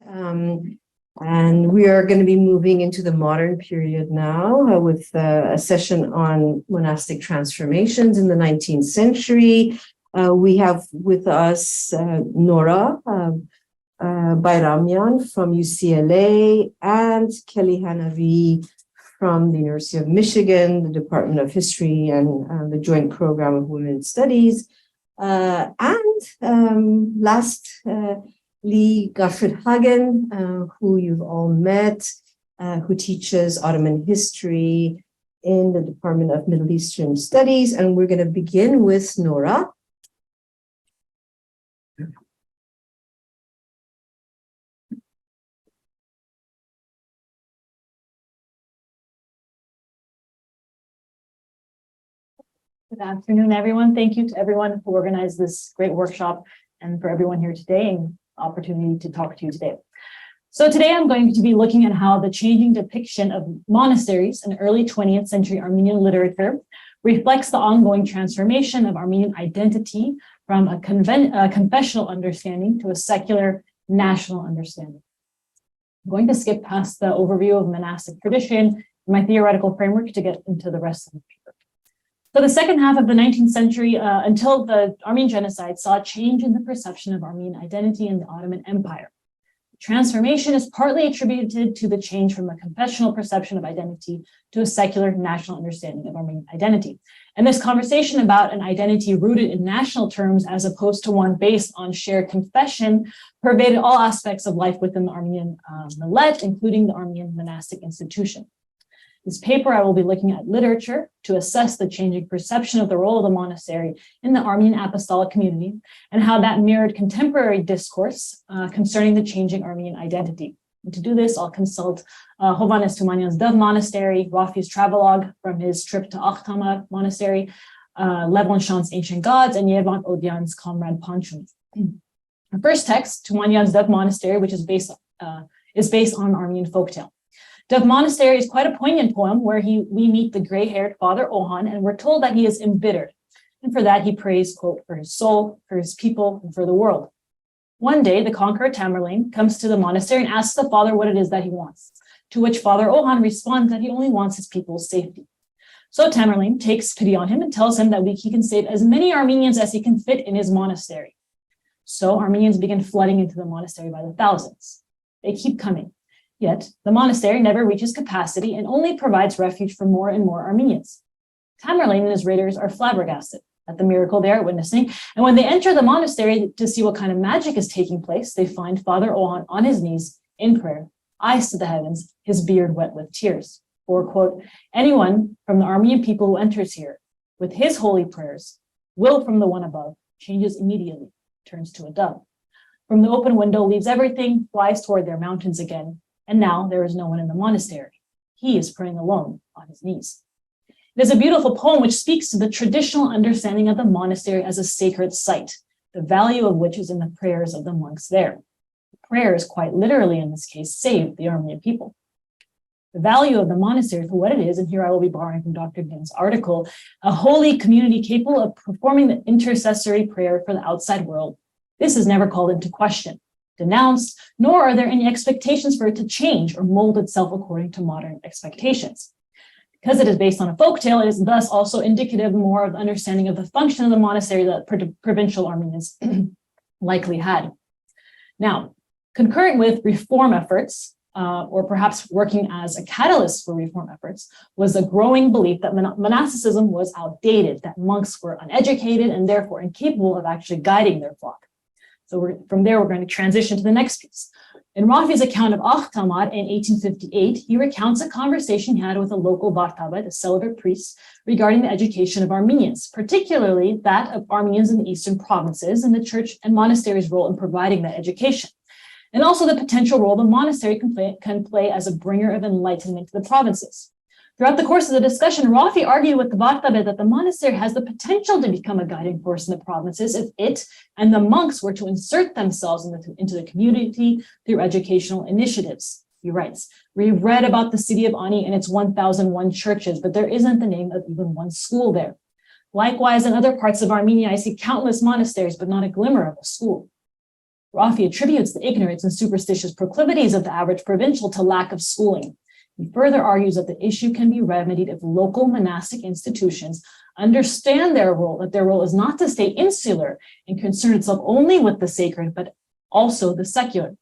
And we are going to be moving into the modern period now with a session on monastic transformations in the 19th century. We have with us Nora Bairamian from UCLA and Kelly Hannavi from the University of Michigan, the Department of History and the Joint Program of Women's Studies. Lastly, Gottfried Hagen, who you've all met, who teaches Ottoman history in the Department of Middle Eastern Studies. And we're going to begin with Nora. Good afternoon, everyone. Thank you to everyone who organized this great workshop and for everyone here today and the opportunity to talk to you today. So today I'm going to be looking at how the changing depiction of monasteries in early 20th century Armenian literature reflects the ongoing transformation of Armenian identity from a confessional understanding to a secular national understanding. I'm going to skip past the overview of monastic tradition and my theoretical framework to get into the rest of the paper. So the second half of the 19th century, until the Armenian genocide, saw a change in the perception of Armenian identity in the Ottoman Empire. The transformation is partly attributed to the change from a confessional perception of identity to a secular national understanding of Armenian identity. And this conversation about an identity rooted in national terms as opposed to one based on shared confession pervaded all aspects of life within the Armenian millet, including the Armenian monastic institution. This paper, I will be looking at literature to assess the changing perception of the role of the monastery in the Armenian apostolic community and how that mirrored contemporary discourse concerning the changing Armenian identity. And to do this, I'll consult Hovhannes Tumanyan's Dove Monastery, Rafi's travelogue from his trip to Akhtama Monastery, Lev Lonshan's Ancient Gods, and Yervan Odyan's Comrade Panchun. The first text, Tumanyan's Dove Monastery, which is based on an Armenian folktale. Dove Monastery is quite a poignant poem where we meet the gray-haired Father Ohan, and we're told that he is embittered. And for that, he prays, quote, for his soul, for his people, and for the world. One day, the conqueror Tamerlane comes to the monastery and asks the father what it is that he wants, to which Father Ohan responds that he only wants his people's safety. So Tamerlane takes pity on him and tells him that he can save as many Armenians as he can fit in his monastery. So Armenians begin flooding into the monastery by the thousands. They keep coming. Yet, the monastery never reaches capacity and only provides refuge for more and more Armenians. Tamerlane and his raiders are flabbergasted at the miracle they are witnessing, and when they enter the monastery to see what kind of magic is taking place, they find Father Ohan on his knees in prayer, eyes to the heavens, his beard wet with tears. For, quote, anyone from the Armenian people who enters here with his holy prayers, will from the one above, changes immediately, turns to a dove. From the open window, leaves everything, flies toward their mountains again. And now there is no one in the monastery. He is praying alone on his knees. It is a beautiful poem which speaks to the traditional understanding of the monastery as a sacred site, the value of which is in the prayers of the monks there. The prayers, quite literally in this case, saved the Armenian people. The value of the monastery for what it is, and here I will be borrowing from Dr. Din's article, a holy community capable of performing the intercessory prayer for the outside world. This is never called into question, denounced, nor are there any expectations for it to change or mold itself according to modern expectations. Because it is based on a folktale, it is thus also indicative more of the understanding of the function of the monastery that provincial Armenians likely had. Now, concurrent with reform efforts, or perhaps working as a catalyst for reform efforts, was a growing belief that monasticism was outdated, that monks were uneducated and therefore incapable of actually guiding their flock. So from there, we're going to transition to the next piece. In Rafi's account of Akhtamad in 1858, he recounts a conversation he had with a local Bartabat, a celibate priest, regarding the education of Armenians, particularly that of Armenians in the eastern provinces and the church and monastery's role in providing that education, and also the potential role the monastery can play as a bringer of enlightenment to the provinces. Throughout the course of the discussion, Rafi argued with the Bartabat that the monastery has the potential to become a guiding force in the provinces if it and the monks were to insert themselves into the community through educational initiatives. He writes, "We've read about the city of Ani and its 1,001 churches, but there isn't the name of even one school there. Likewise, in other parts of Armenia, I see countless monasteries, but not a glimmer of a school. Rafi attributes the ignorance and superstitious proclivities of the average provincial to lack of schooling. He further argues that the issue can be remedied if local monastic institutions understand their role, that their role is not to stay insular and concern itself only with the sacred, but also the secular.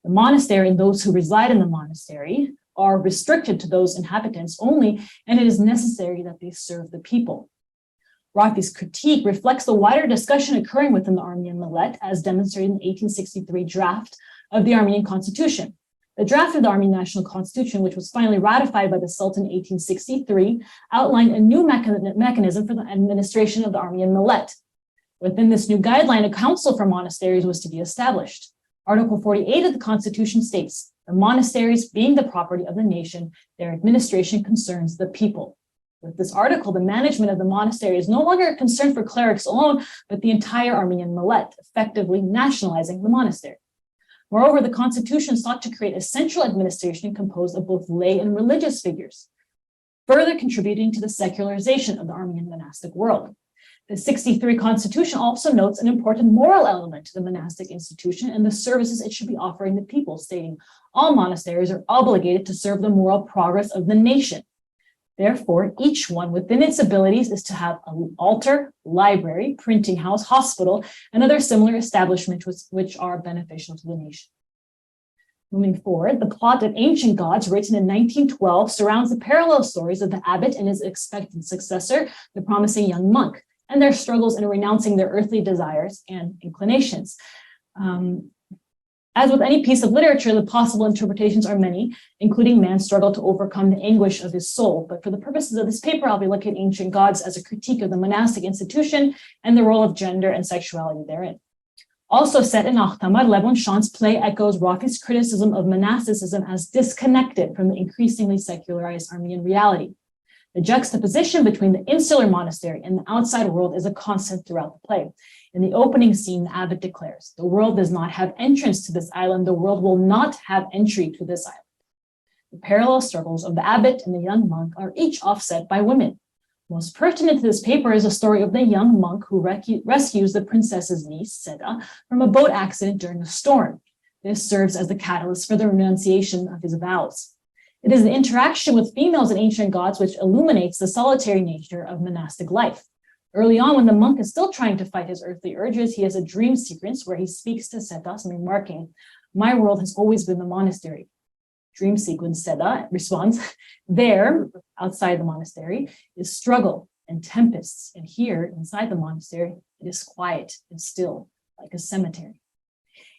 The monastery and those who reside in the monastery are restricted to those inhabitants only, and it is necessary that they serve the people. Rafi's critique reflects the wider discussion occurring within the Armenian millet, as demonstrated in the 1863 draft of the Armenian Constitution. The draft of the Armenian National Constitution, which was finally ratified by the Sultan in 1863, outlined a new mechanism for the administration of the Armenian millet. Within this new guideline, a council for monasteries was to be established. Article 48 of the Constitution states, the monasteries being the property of the nation, their administration concerns the people. With this article, the management of the monastery is no longer a concern for clerics alone, but the entire Armenian millet, effectively nationalizing the monastery. Moreover, the Constitution sought to create a central administration composed of both lay and religious figures, further contributing to the secularization of the Armenian monastic world. The 63 Constitution also notes an important moral element to the monastic institution and the services it should be offering the people, stating all monasteries are obligated to serve the moral progress of the nation. Therefore, each one within its abilities is to have an altar, library, printing house, hospital, and other similar establishments which are beneficial to the nation. Moving forward, the plot of Ancient Gods, written in 1912, surrounds the parallel stories of the abbot and his expected successor, the promising young monk, and their struggles in renouncing their earthly desires and inclinations. As with any piece of literature, the possible interpretations are many, including man's struggle to overcome the anguish of his soul. But for the purposes of this paper, I'll be looking at Ancient Gods as a critique of the monastic institution and the role of gender and sexuality therein. Also set in Akhtamar, Levon Shant's play echoes Rafi's criticism of monasticism as disconnected from the increasingly secularized Armenian reality. The juxtaposition between the insular monastery and the outside world is a constant throughout the play. In the opening scene, the abbot declares, the world does not have entrance to this island. The world will not have entry to this island. The parallel struggles of the abbot and the young monk are each offset by women. Most pertinent to this paper is the story of the young monk who rescues the princess's niece, Seda, from a boat accident during a storm. This serves as the catalyst for the renunciation of his vows. It is the interaction with females in Ancient Gods which illuminates the solitary nature of monastic life. Early on, when the monk is still trying to fight his earthly urges, he has a dream sequence where he speaks to Seda, remarking, "My world has always been the monastery." Dream sequence, Seda responds, "There, outside the monastery, is struggle and tempests, and here, inside the monastery, it is quiet and still, like a cemetery."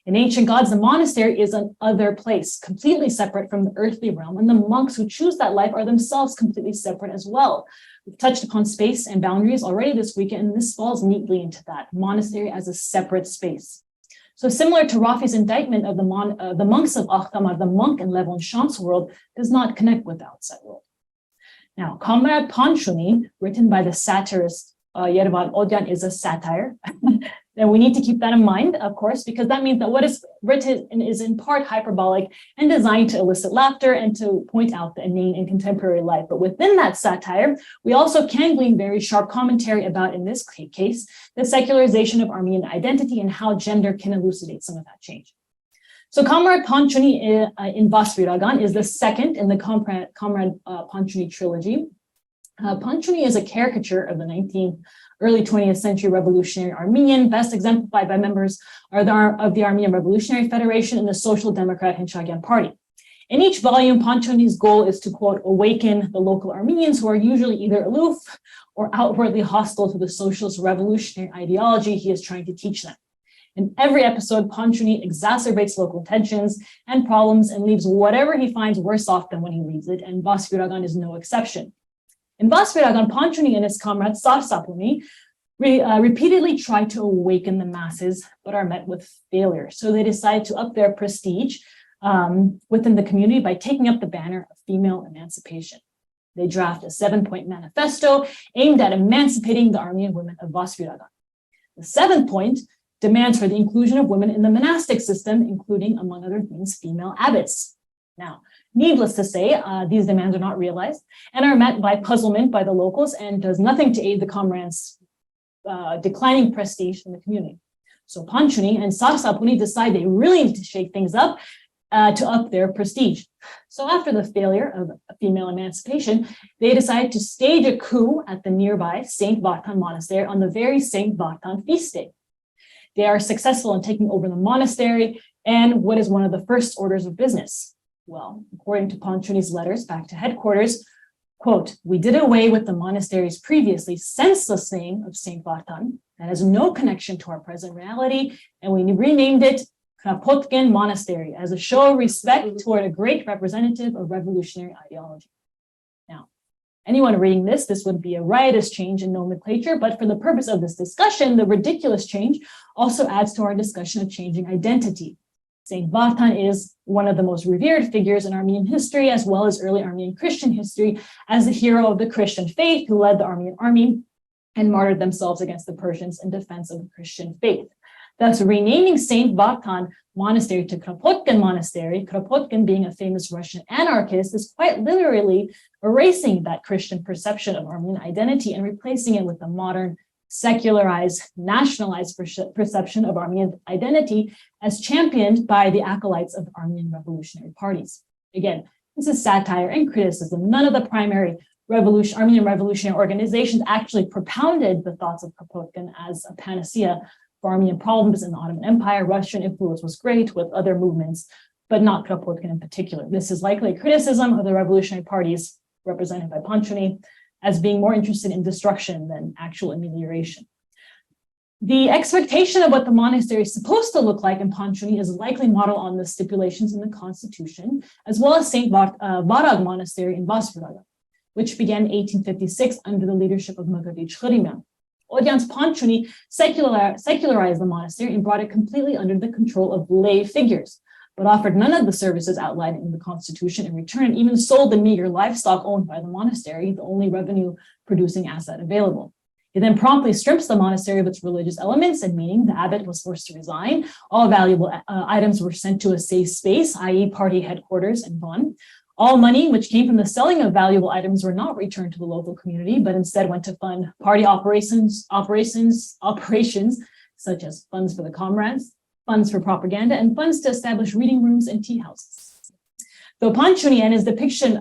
In Ancient Gods, the monastery is an other place, completely separate from the earthly realm, and the monks who choose that life are themselves completely separate as well. We've touched upon space and boundaries already this weekend, and this falls neatly into that, monastery as a separate space. So similar to Rafi's indictment of the monks of Akhtamar, the monk in Levon Shant's world does not connect with the outside world. Now, Comrade Panchuni, written by the satirist Yerevan Odyan, is a satire. And we need to keep that in mind, of course, because that means that what is written is in part hyperbolic and designed to elicit laughter and to point out the inane in contemporary life. But within that satire, we also can glean very sharp commentary about, in this case, the secularization of Armenian identity and how gender can elucidate some of that change. So Comrade Panchuni in Vasviragan is the second in the Comrade Panchuni trilogy. Panchuni is a caricature of the early 20th century revolutionary Armenian, best exemplified by members of the Armenian Revolutionary Federation and the Social Democrat Hinchagian Party. In each volume, Panchuni's goal is to, quote, awaken the local Armenians who are usually either aloof or outwardly hostile to the socialist revolutionary ideology he is trying to teach them. In every episode, Panchuni exacerbates local tensions and problems and leaves whatever he finds worse off than when he reads it, and Vasviragan is no exception. In Vasviragan, Panchuni and his comrade Sarsapuni repeatedly try to awaken the masses, but are met with failure. So they decide to up their prestige within the community by taking up the banner of female emancipation. They draft a 7-point manifesto aimed at emancipating the Armenian women of Vasviragan. The 7th point demands for the inclusion of women in the monastic system, including, among other things, female abbots. Now, needless to say, these demands are not realized and are met by puzzlement by the locals and does nothing to aid the comrades' declining prestige in the community. So Panchuni and Sarsapuni decide they really need to shake things up to up their prestige. So after the failure of female emancipation, they decide to stage a coup at the nearby Saint Vartan monastery on the very Saint Vartan feast day. They are successful in taking over the monastery and what is one of the first orders of business. Well, according to Panchuni's letters back to headquarters, quote, "We did away with the monastery's previously senseless name of Saint Vartan that has no connection to our present reality, and we renamed it Kropotkin Monastery as a show of respect toward a great representative of revolutionary ideology." Now, anyone reading this would be a riotous change in nomenclature, but for the purpose of this discussion, the ridiculous change also adds to our discussion of changing identity. Saint Vartan is one of the most revered figures in Armenian history, as well as early Armenian Christian history, as the hero of the Christian faith who led the Armenian army and martyred themselves against the Persians in defense of the Christian faith. Thus, renaming Saint Vartan Monastery to Kropotkin Monastery, Kropotkin being a famous Russian anarchist, is quite literally erasing that Christian perception of Armenian identity and replacing it with the modern, secularized, nationalized perception of Armenian identity as championed by the acolytes of Armenian revolutionary parties. Again, this is satire and criticism. None of the primary Armenian revolutionary organizations actually propounded the thoughts of Kropotkin as a panacea for Armenian problems in the Ottoman Empire. Russian influence was great with other movements, but not Kropotkin in particular. This is likely a criticism of the revolutionary parties represented by Panchuni as being more interested in destruction than actual amelioration. The expectation of what the monastery is supposed to look like in Panchuni is likely modeled on the stipulations in the constitution, as well as St. Varag Monastery in Basvaraga, which began in 1856 under the leadership of Magavich Khariman. Odians Panchuni secularized the monastery and brought it completely under the control of lay figures, but offered none of the services outlined in the constitution in return, and even sold the meager livestock owned by the monastery, the only revenue-producing asset available. He then promptly strips the monastery of its religious elements and meaning. The abbot was forced to resign. All valuable items were sent to a safe space, i.e. party headquarters in Bonn. All money which came from the selling of valuable items were not returned to the local community, but instead went to fund party operations such as funds for the comrades, funds for propaganda, and funds to establish reading rooms and tea houses. Through Panchuni and his depiction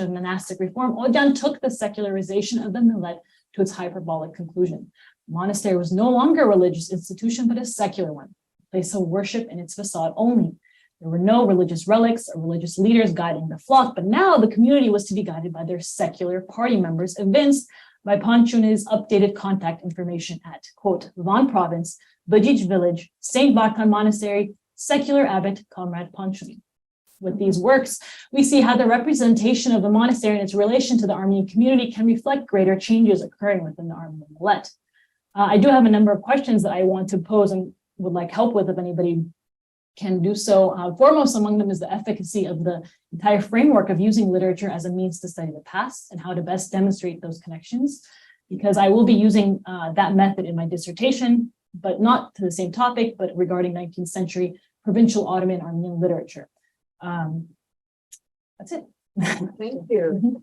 of monastic reform, Odian took the secularization of the millet to its hyperbolic conclusion. The monastery was no longer a religious institution, but a secular one, a place of worship in its facade only. There were no religious relics or religious leaders guiding the flock, but now the community was to be guided by their secular party members, evinced by Panchuni's updated contact information at, quote, Van Province, Bajij Village, St. Vartan Monastery, Secular Abbot, Comrade Panchuni. With these works, we see how the representation of the monastery and its relation to the Armenian community can reflect greater changes occurring within the Armenian millet. I do have a number of questions that I want to pose and would like help with if anybody can do so. Foremost among them is the efficacy of the entire framework of using literature as a means to study the past and how to best demonstrate those connections, because I will be using that method in my dissertation, but not to the same topic, but regarding 19th century provincial Ottoman Armenian literature. That's it. Thank you.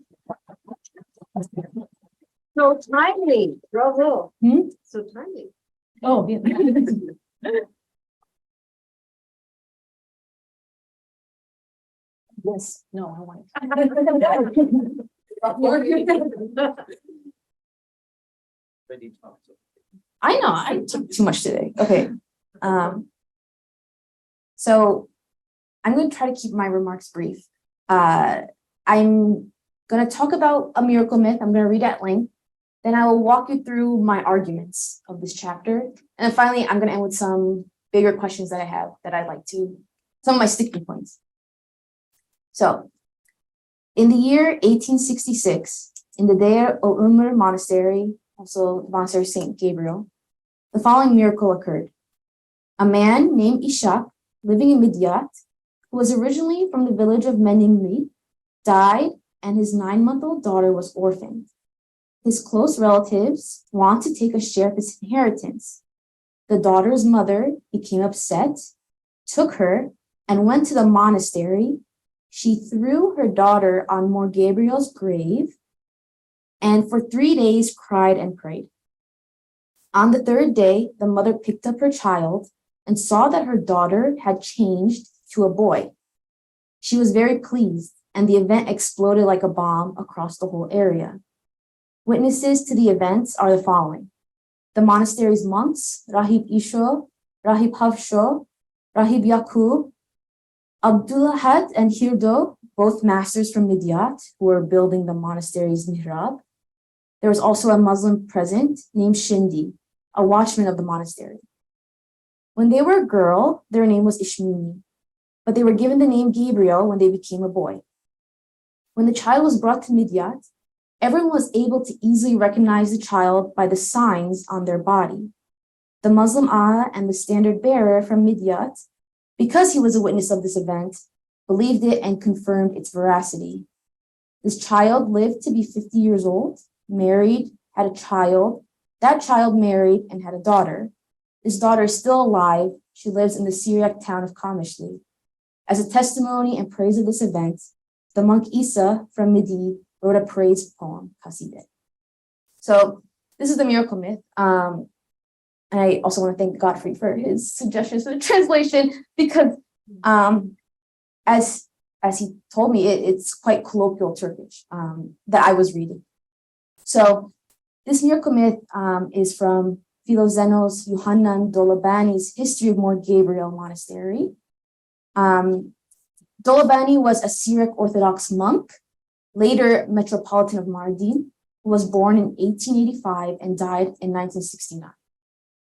So timely, bravo. So timely. Oh, yeah. Yes, no, I want it. I know, I took too much today. Okay. So I'm going to try to keep my remarks brief. I'm going to talk about a miracle myth. I'm going to read at length. Then I will walk you through my arguments of this chapter. And then finally, I'm going to end with some bigger questions that I have that I'd like to, some of my sticking points. So, in the year 1866, in the Deir Umar Monastery, also Monastery St. Gabriel, the following miracle occurred. A man named Ishak, living in Midyat, who was originally from the village of Menimli, died, and his 9-month-old daughter was orphaned. His close relatives want to take a share of his inheritance. The daughter's mother became upset, took her, and went to the monastery. She threw her daughter on Mor Gabriel's grave and for 3 days cried and prayed. On the third day, the mother picked up her child and saw that her daughter had changed to a boy. She was very pleased, and the event exploded like a bomb across the whole area. Witnesses to the events are the following: the monastery's monks, Rahib Isho, Rahib Havsho, Rahib Yakub, Abdullah and Hirdo, both masters from Midyat, who were building the monastery's mihrab. There was also a Muslim present named Shindi, a watchman of the monastery. When they were a girl, their name was Ishmini, but they were given the name Gabriel when they became a boy. When the child was brought to Midyat, everyone was able to easily recognize the child by the signs on their body. The Muslim Aga and the standard bearer from Midyat, because he was a witness of this event, believed it and confirmed its veracity. This child lived to be 50 years old, married, had a child. That child married and had a daughter. This daughter is still alive. She lives in the Syriac town of Kamishli. As a testimony and praise of this event, the monk Isa from Midi wrote a praise poem, Hasidet. So this is the miracle myth. And I also want to thank Gottfried for his suggestions for the translation, because as he told me, it's quite colloquial Turkish that I was reading. So this miracle myth is from Philoxenos Yohannan Dolabani's History of Mor Gabriel Monastery. Dolabani was a Syriac Orthodox monk, later Metropolitan of Mardin, who was born in 1885 and died in 1969.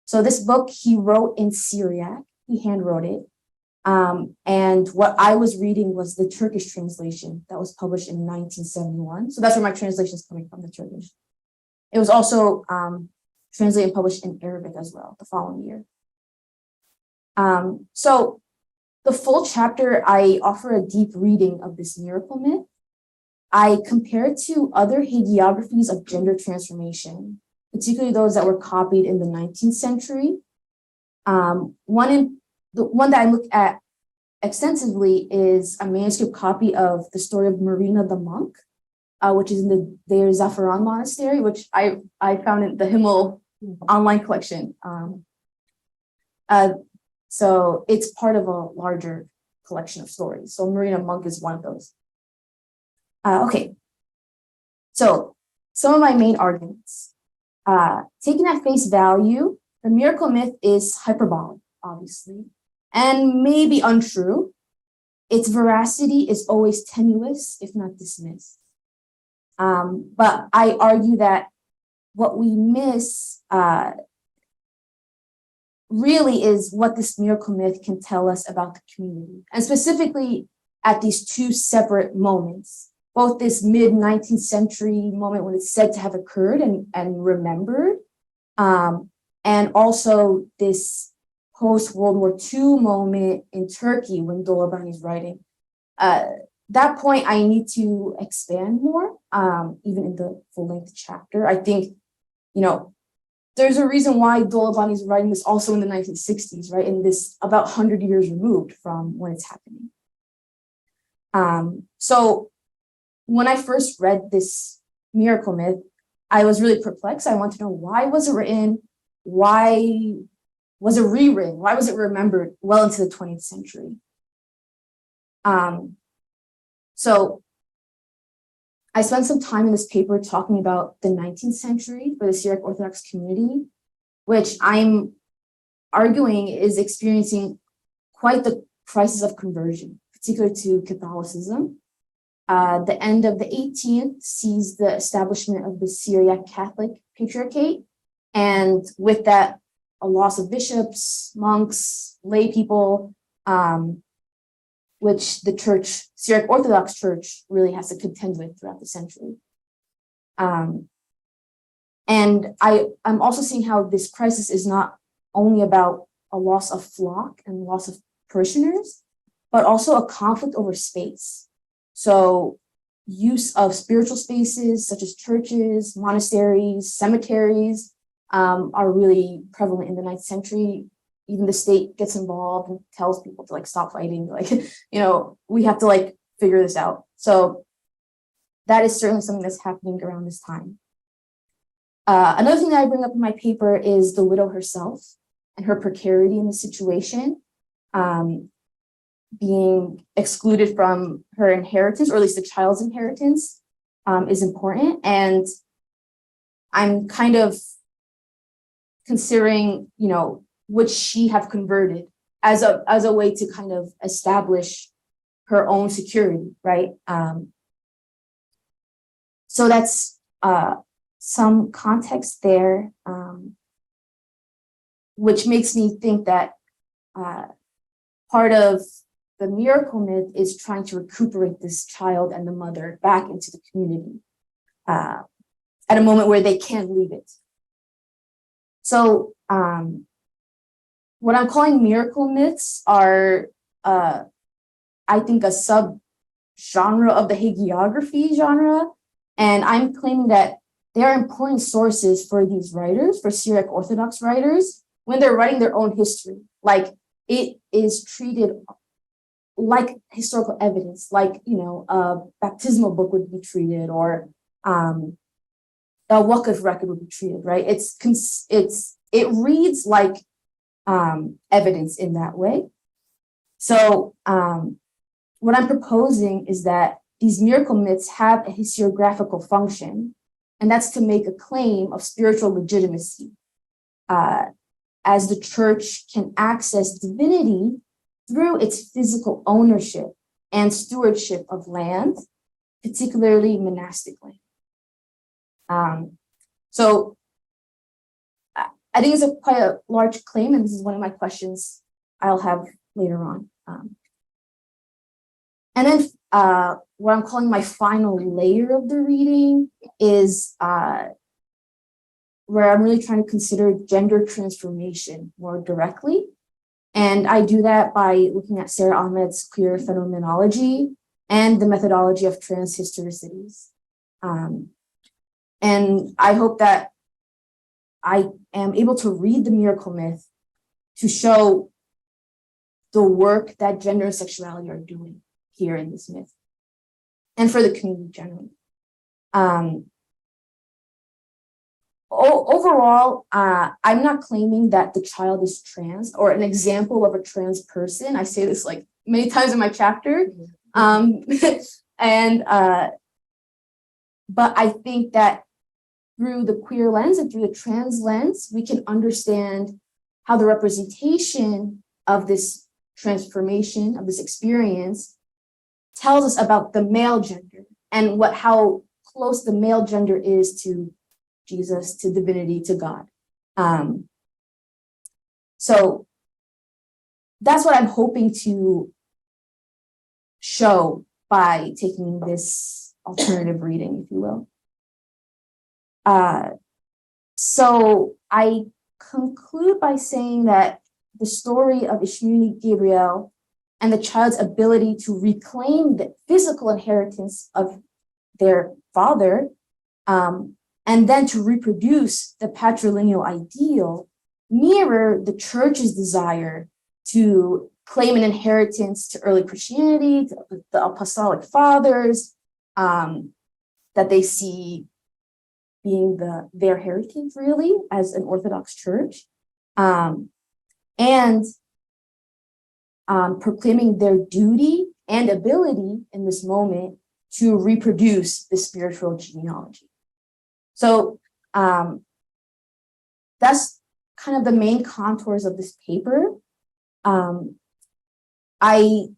So this book he wrote in Syriac, he handwrote it. And what I was reading was the Turkish translation that was published in 1971. So that's where my translation is coming from, the Turkish. It was also translated and published in Arabic as well the following year. So the full chapter, I offer a deep reading of this miracle myth. I compare it to other hagiographies of gender transformation, particularly those that were copied in the 19th century. The one that I look at extensively is a manuscript copy of the story of Marina the monk, which is in the Deir Zafaran monastery, which I found in the Himmel online collection. So it's part of a larger collection of stories. So Marina Monk is one of those. Okay, so some of my main arguments. Taken at face value, the miracle myth is hyperbolic, obviously, and maybe untrue. Its veracity is always tenuous, if not dismissed. But I argue that what we miss really is what this miracle myth can tell us about the community, and specifically at these two separate moments, both this mid-19th century moment when it's said to have occurred and remembered, and also this post-World War II moment in Turkey when Dolabani is writing. That point I need to expand more, even in the full-length chapter. I think, there's a reason why Dolabani is writing this also in the 1960s, right? In this about 100 years removed from when it's happening. So when I first read this miracle myth, I was really perplexed. I want to know, why was it written? Why was it rewritten? Why was it remembered well into the 20th century? So I spent some time in this paper talking about the 19th century for the Syriac Orthodox community, which I'm arguing is experiencing quite the crisis of conversion, particularly to Catholicism. The end of the 18th sees the establishment of the Syriac Catholic Patriarchate, and with that, a loss of bishops, monks, lay people, which the church, Syriac Orthodox Church, really has to contend with throughout the century. And I'm also seeing how this crisis is not only about a loss of flock and loss of parishioners, but also a conflict over space. So use of spiritual spaces such as churches, monasteries, cemeteries are really prevalent in the 9th century. Even the state gets involved and tells people to stop fighting. We have to figure this out. So that is certainly something that's happening around this time. Another thing that I bring up in my paper is the widow herself and her precarity in the situation, being excluded from her inheritance, or at least the child's inheritance, is important. And I'm kind of considering, would she have converted as a way to kind of establish her own security, right? So that's some context there, which makes me think that part of the miracle myth is trying to recuperate this child and the mother back into the community at a moment where they can't leave it. So what I'm calling miracle myths are, I think, a sub-genre of the hagiography genre. And I'm claiming that they are important sources for these writers, for Syriac Orthodox writers, when they're writing their own history. Like, it is treated like historical evidence, like, a baptismal book would be treated, or a Waqf record would be treated, right? It reads like evidence in that way. So what I'm proposing is that these miracle myths have a historiographical function, and that's to make a claim of spiritual legitimacy, as the church can access divinity through its physical ownership and stewardship of land, particularly monastic land. So I think it's quite a large claim, and this is one of my questions I'll have later on. And then what I'm calling my final layer of the reading is where I'm really trying to consider gender transformation more directly. And I do that by looking at Sarah Ahmed's queer phenomenology and the methodology of transhistoricities. And I hope that I am able to read the miracle myth to show the work that gender and sexuality are doing here in this myth, and for the community generally. Overall, I'm not claiming that the child is trans or an example of a trans person. I say this like many times in my chapter. But I think that through the queer lens and through the trans lens, we can understand how the representation of this transformation, of this experience, tells us about the male gender and how close the male gender is to Jesus, to divinity, to God. So that's what I'm hoping to show by taking this alternative reading, if you will. So I conclude by saying that the story of Ishmael Gabriel and the child's ability to reclaim the physical inheritance of their father, and then to reproduce the patrilineal ideal, mirror the church's desire to claim an inheritance to early Christianity, to the apostolic fathers, that they see being their heritage, really, as an Orthodox church, and proclaiming their duty and ability in this moment to reproduce the spiritual genealogy. So that's kind of the main contours of this paper. I don't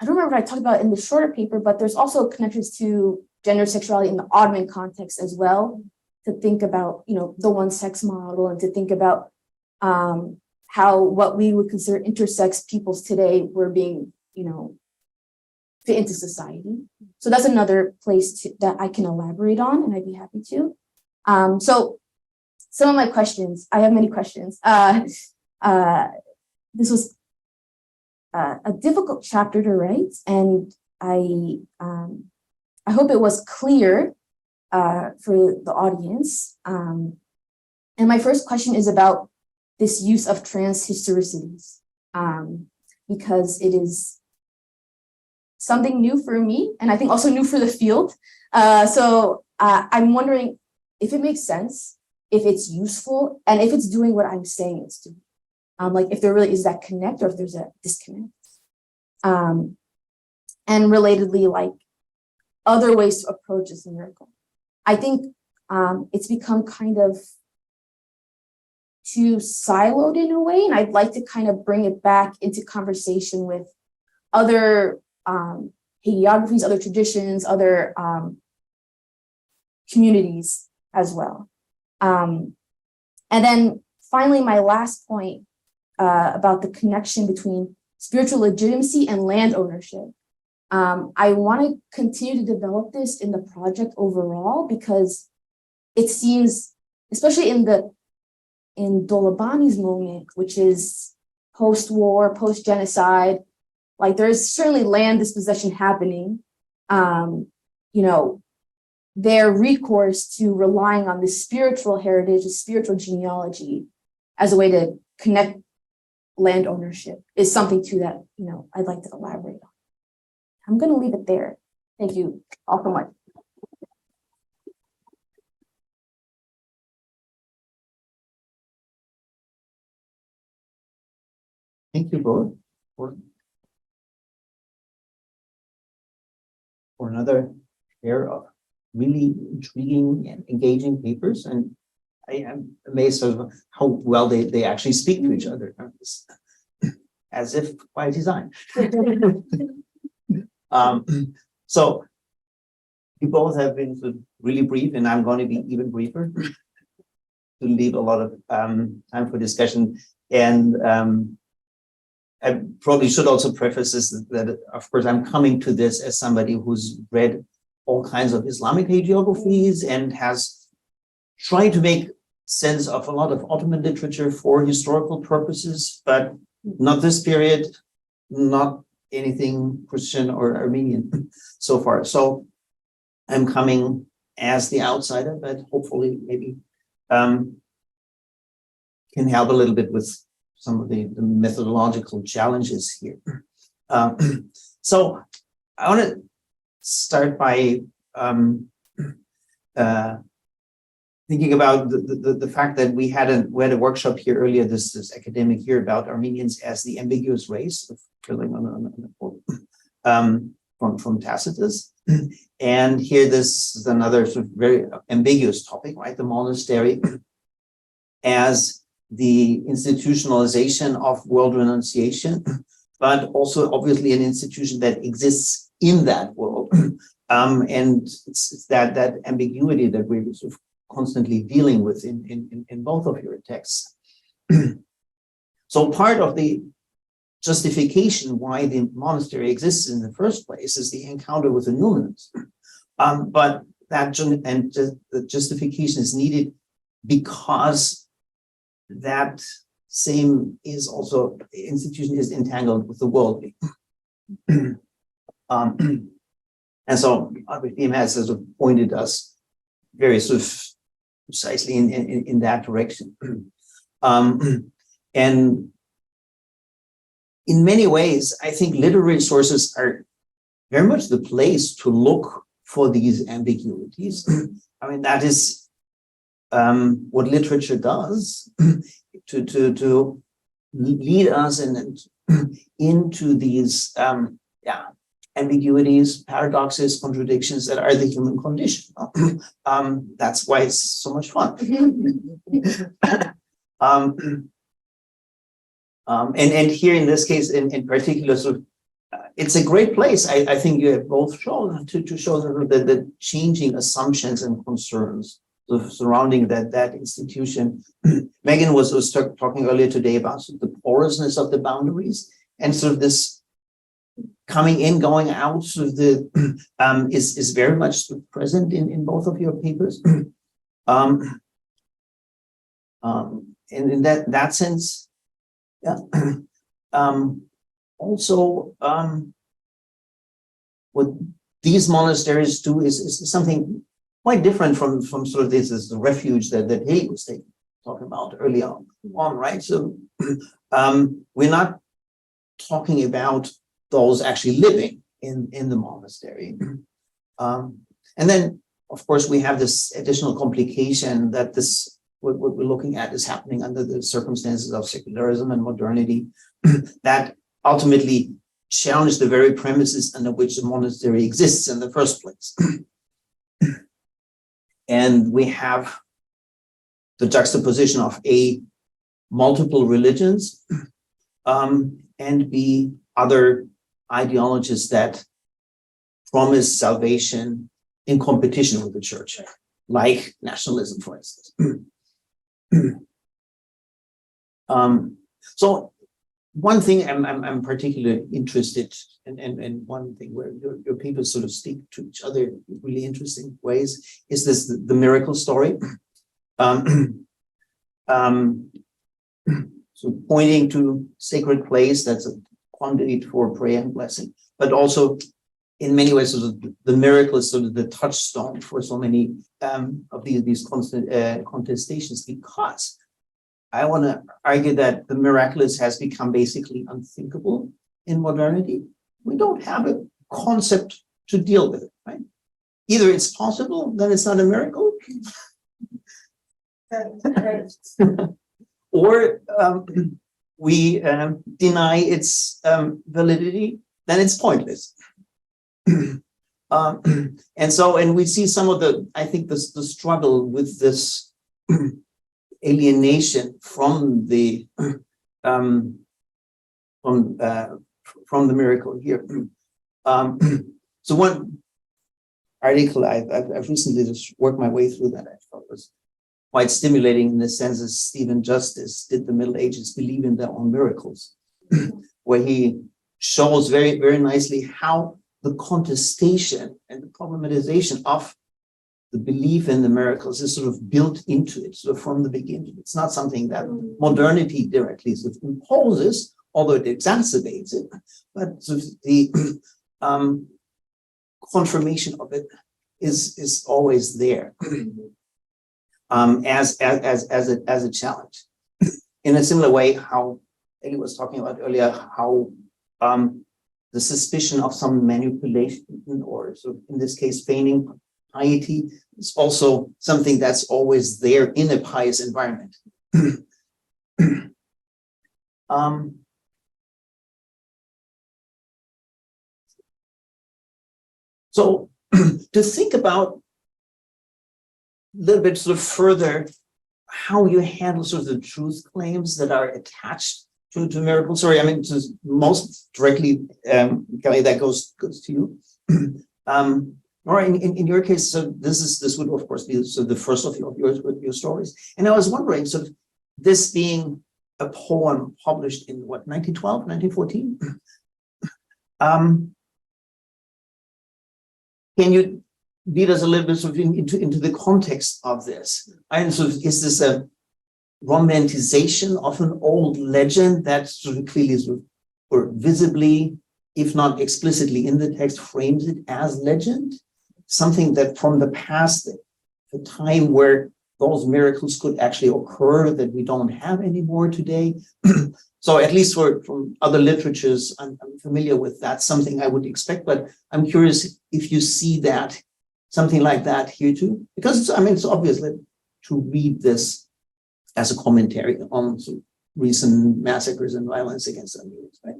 remember if I talked about it in the shorter paper, but there's also connections to gender sexuality in the Ottoman context as well, to think about, the one-sex model, and to think about how what we would consider intersex peoples today were being, fit into society. So that's another place that I can elaborate on, and I'd be happy to. So some of my questions, I have many questions. This was a difficult chapter to write, and I hope it was clear for the audience. And my first question is about this use of transhistoricities, because it is something new for me, and I think also new for the field. So I'm wondering if it makes sense if it's useful and if it's doing what I'm saying it's doing. Like if there really is that connect or if there's a disconnect. And relatedly, like other ways to approach this miracle. I think it's become kind of too siloed in a way, and I'd like to kind of bring it back into conversation with other hagiographies, other traditions, other communities as well. And then finally, my last point about the connection between spiritual legitimacy and land ownership. I want to continue to develop this in the project overall because it seems, especially in Dolabani's moment, which is post-war, post-genocide, like there's certainly land dispossession happening. Their recourse to relying on the spiritual heritage, the spiritual genealogy as a way to connect land ownership is something too that, I'd like to elaborate on. I'm going to leave it there. Thank you all so much. Thank you both for another pair of really intriguing and engaging papers. And I am amazed of how well they actually speak to each other, as if by design. So you both have been sort of really brief, and I'm going to be even briefer to leave a lot of time for discussion. And I probably should also preface this that, of course, I'm coming to this as somebody who's read all kinds of Islamic hagiographies and has tried to make sense of a lot of Ottoman literature for historical purposes, but not this period, not anything Christian or Armenian so far. So I'm coming as the outsider, but hopefully maybe can help a little bit with some of the methodological challenges here. So I want to start by thinking about the fact that we had a workshop here earlier this academic year about Armenians as the ambiguous race, filling on from Tacitus. And here this is another sort of very ambiguous topic, right? The monastery as the institutionalization of world renunciation, but also obviously an institution that exists in that world. And it's that ambiguity that we're sort of constantly dealing with in both of your texts. So part of the justification why the monastery exists in the first place is the encounter with the numinous. But the justification is needed because that same is also, the institution is entangled with the worldly. And so Gottfried has sort of pointed us very sort of precisely in that direction. And in many ways, I think literary sources are very much the place to look for these ambiguities. I mean, that is what literature does to lead us into these ambiguities, paradoxes, contradictions that are the human condition. That's why it's so much fun. And here in this case, in particular, sort of, it's a great place. I think you have both shown to show the changing assumptions and concerns surrounding that institution. Megan was talking earlier today about sort of the porousness of the boundaries and sort of this coming in, going out, sort of the is very much sort of present in both of your papers. And in that sense, yeah. Also, what these monasteries do is something quite different from sort of this is the refuge that Hagen was talking about earlier on, right? So we're not talking about those actually living in the monastery. And then, of course, we have this additional complication that this what we're looking at is happening under the circumstances of secularism and modernity that ultimately challenge the very premises under which the monastery exists in the first place. And we have the juxtaposition of A, multiple religions, and B, other ideologies that promise salvation in competition with the church, like nationalism, for instance. So one thing I'm particularly interested in, and one thing where your papers sort of speak to each other in really interesting ways is this the miracle story. So pointing to sacred place that's a conduit for prayer and blessing, but also in many ways, sort of the miracle is sort of the touchstone for so many of these constant contestations, because I want to argue that the miraculous has become basically unthinkable in modernity. We don't have a concept to deal with it, right? Either it's possible, then it's not a miracle, or we deny its validity, then it's pointless. And we see some of the, I think, the struggle with this alienation from the miracle here. So one article I've recently just worked my way through that I thought was quite stimulating in the sense that Stephen Justice did the Middle Ages believe in their own miracles, where he shows very, very nicely how the contestation and the problematization of the belief in the miracles is sort of built into it, sort of from the beginning. It's not something that modernity directly sort of imposes, although it exacerbates it, but sort of the confirmation of it is always there. As a challenge. In a similar way, how Eli was talking about earlier, how the suspicion of some manipulation, or sort of in this case feigning piety, is also something that's always there in a pious environment. So to think about a little bit sort of further how you handle sort of the truth claims that are attached to miracles. Sorry, I mean, most directly, Kelly, that goes to you. Nora, in your case, so this would of course be sort of the first of your stories. And I was wondering, sort of this being a poem published in what, 1912, 1914? Can you lead us a little bit sort of into the context of this? And sort of, is this a romanticization of an old legend that sort of clearly sort of, or visibly, if not explicitly in the text, frames it as legend? Something that from the past, the time where those miracles could actually occur that we don't have anymore today. So at least from other literatures, I'm familiar with that, something I would expect, but I'm curious if you see that, something like that here too, because it's obvious that to read this as a commentary on some recent massacres and violence against Armenians, right?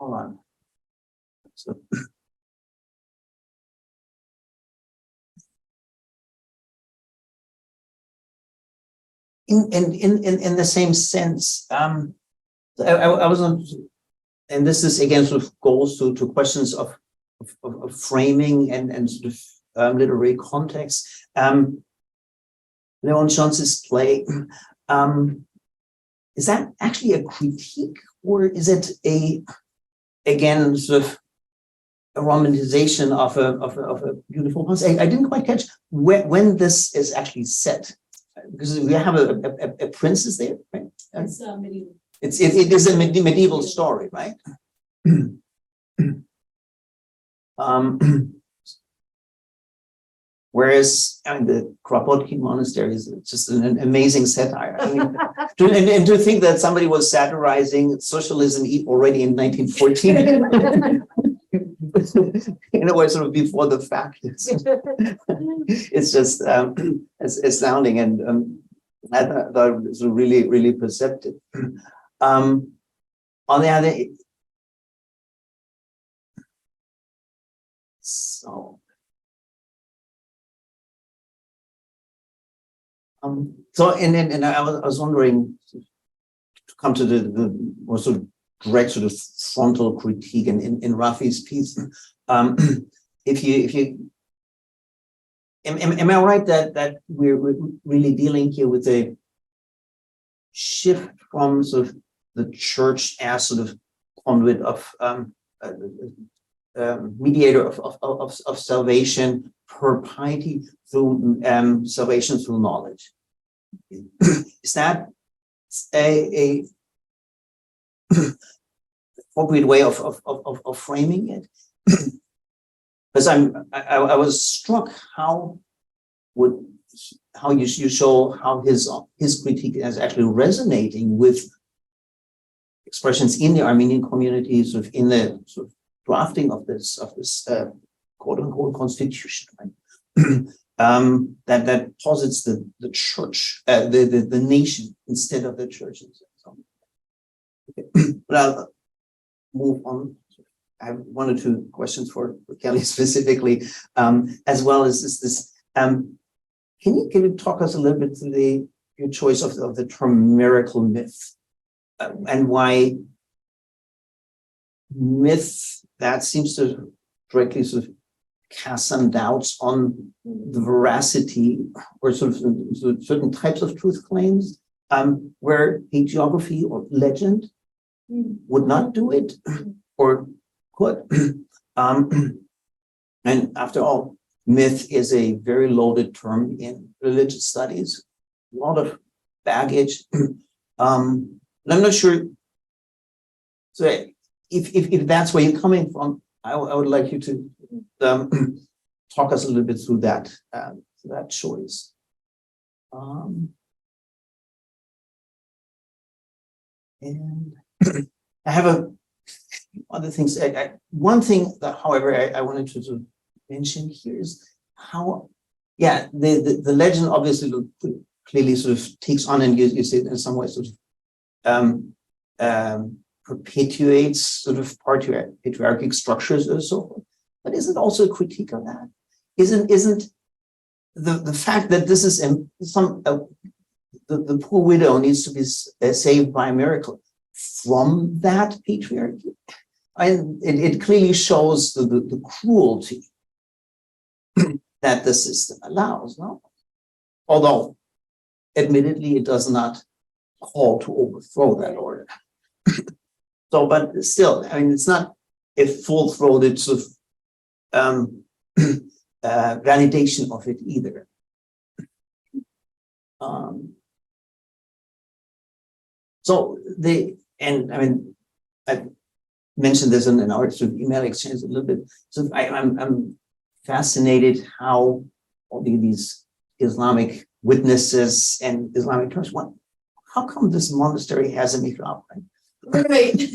Hold on. So, in the same sense, I was on, and this is again sort of goes to questions of framing and sort of literary context. Leon Jones's play, is that actually a critique, or is it again sort of a romanticization of a beautiful past? I didn't quite catch when this is actually set, because we have a princess there, right? It's medieval. It is a medieval story, right? Whereas the Kropotkin monastery is just an amazing satire. I mean, and to think that somebody was satirizing socialism already in 1914. In a way, sort of before the fact. It's just it's astounding, and I thought it was really, really perceptive. On the other, so and I was wondering to come to the more sort of direct sort of frontal critique in Rafi's piece. If you am I right that we're really dealing here with a shift from sort of the church as sort of conduit of mediator of salvation per piety through salvation through knowledge? Is that a appropriate way of framing it? Because I was struck how you show how his critique is actually resonating with expressions in the Armenian community, sort of in the sort of drafting of this quote unquote constitution, right? That posits the church, the nation instead of the church. Okay. But I'll move on. I have one or two questions for Kelly specifically, as well as this. Can you talk us a little bit through your choice of the term miracle myth, and why myth that seems to directly sort of cast some doubts on the veracity or sort of certain types of truth claims, where hagiography or legend would not do it or could. And after all, myth is a very loaded term in religious studies, a lot of baggage. And I'm not sure. So if that's where you're coming from, I would like you to talk us a little bit through that choice. And I have a few other things. One thing that, however, I wanted to sort of mention here is how, the legend obviously clearly sort of takes on, and you say in some ways sort of perpetuates sort of patriarchic structures or so forth. But isn't also a critique of that? Isn't the fact that this is the poor widow needs to be saved by a miracle from that patriarchy? And it clearly shows the cruelty that the system allows, no? Although, admittedly, it does not call to overthrow that order. So, but still, I mean, it's not a full-throated sort of validation of it either. And I mean, I mentioned this in our sort of email exchange a little bit. So I'm fascinated how all these Islamic witnesses and Islamic terms, how come this monastery has a mihrab, right?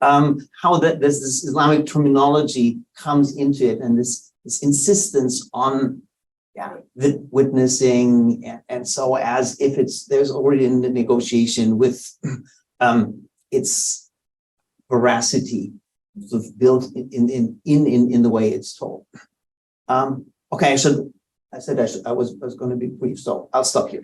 How this Islamic terminology comes into it, and this insistence on the witnessing, and so as if there's already in the negotiation with its veracity sort of built in the way it's told. Okay, I said I was going to be brief, so I'll stop here.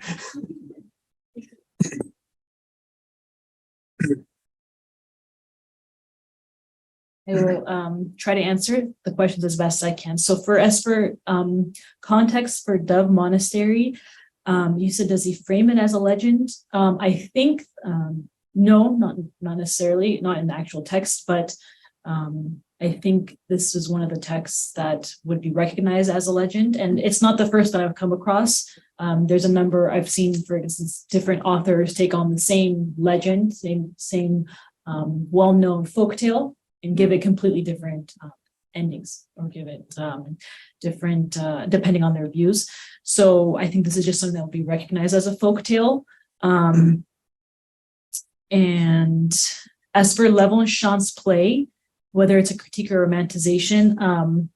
I will try to answer the questions as best I can. So for context for Dove Monastery, you said, does he frame it as a legend? I think no, not necessarily, not in the actual text, but I think this is one of the texts that would be recognized as a legend, and it's not the first that I've come across. There's a number I've seen, for instance, different authors take on the same legend, same well-known folktale, and give it completely different endings or give it different depending on their views. So I think this is just something that will be recognized as a folktale. And as for Levenshant's play, whether it's a critique or romanticization,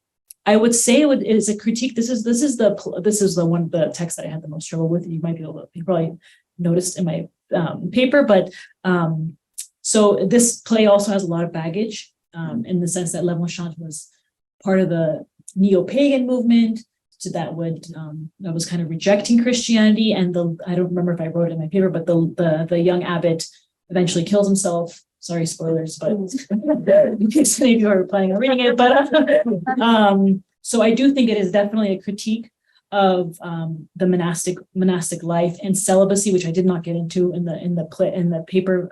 I would say it is a critique. This is the text that I had the most trouble with. You might be able to, you probably noticed in my paper, but so this play also has a lot of baggage in the sense that Levenshant was part of the neo-pagan movement that was kind of rejecting Christianity, and I don't remember if I wrote it in my paper, but the young abbot eventually kills himself. Sorry, spoilers, but in case any of you are planning on reading it. But so I do think it is definitely a critique of the monastic life and celibacy, which I did not get into in the paper,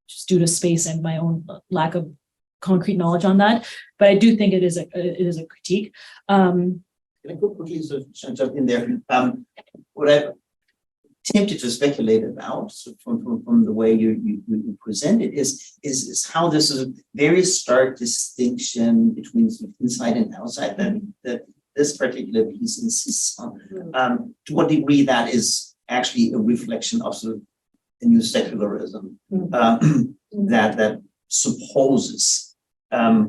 just due to space and my own lack of concrete knowledge on that. But I do think it is a critique. Can I go quickly jump in there? What I tempted to speculate about, so from the way you present it, is how this is a very stark distinction between sort of inside and outside that this particular piece insists on. To what degree that is actually a reflection of sort of a new secularism that supposes that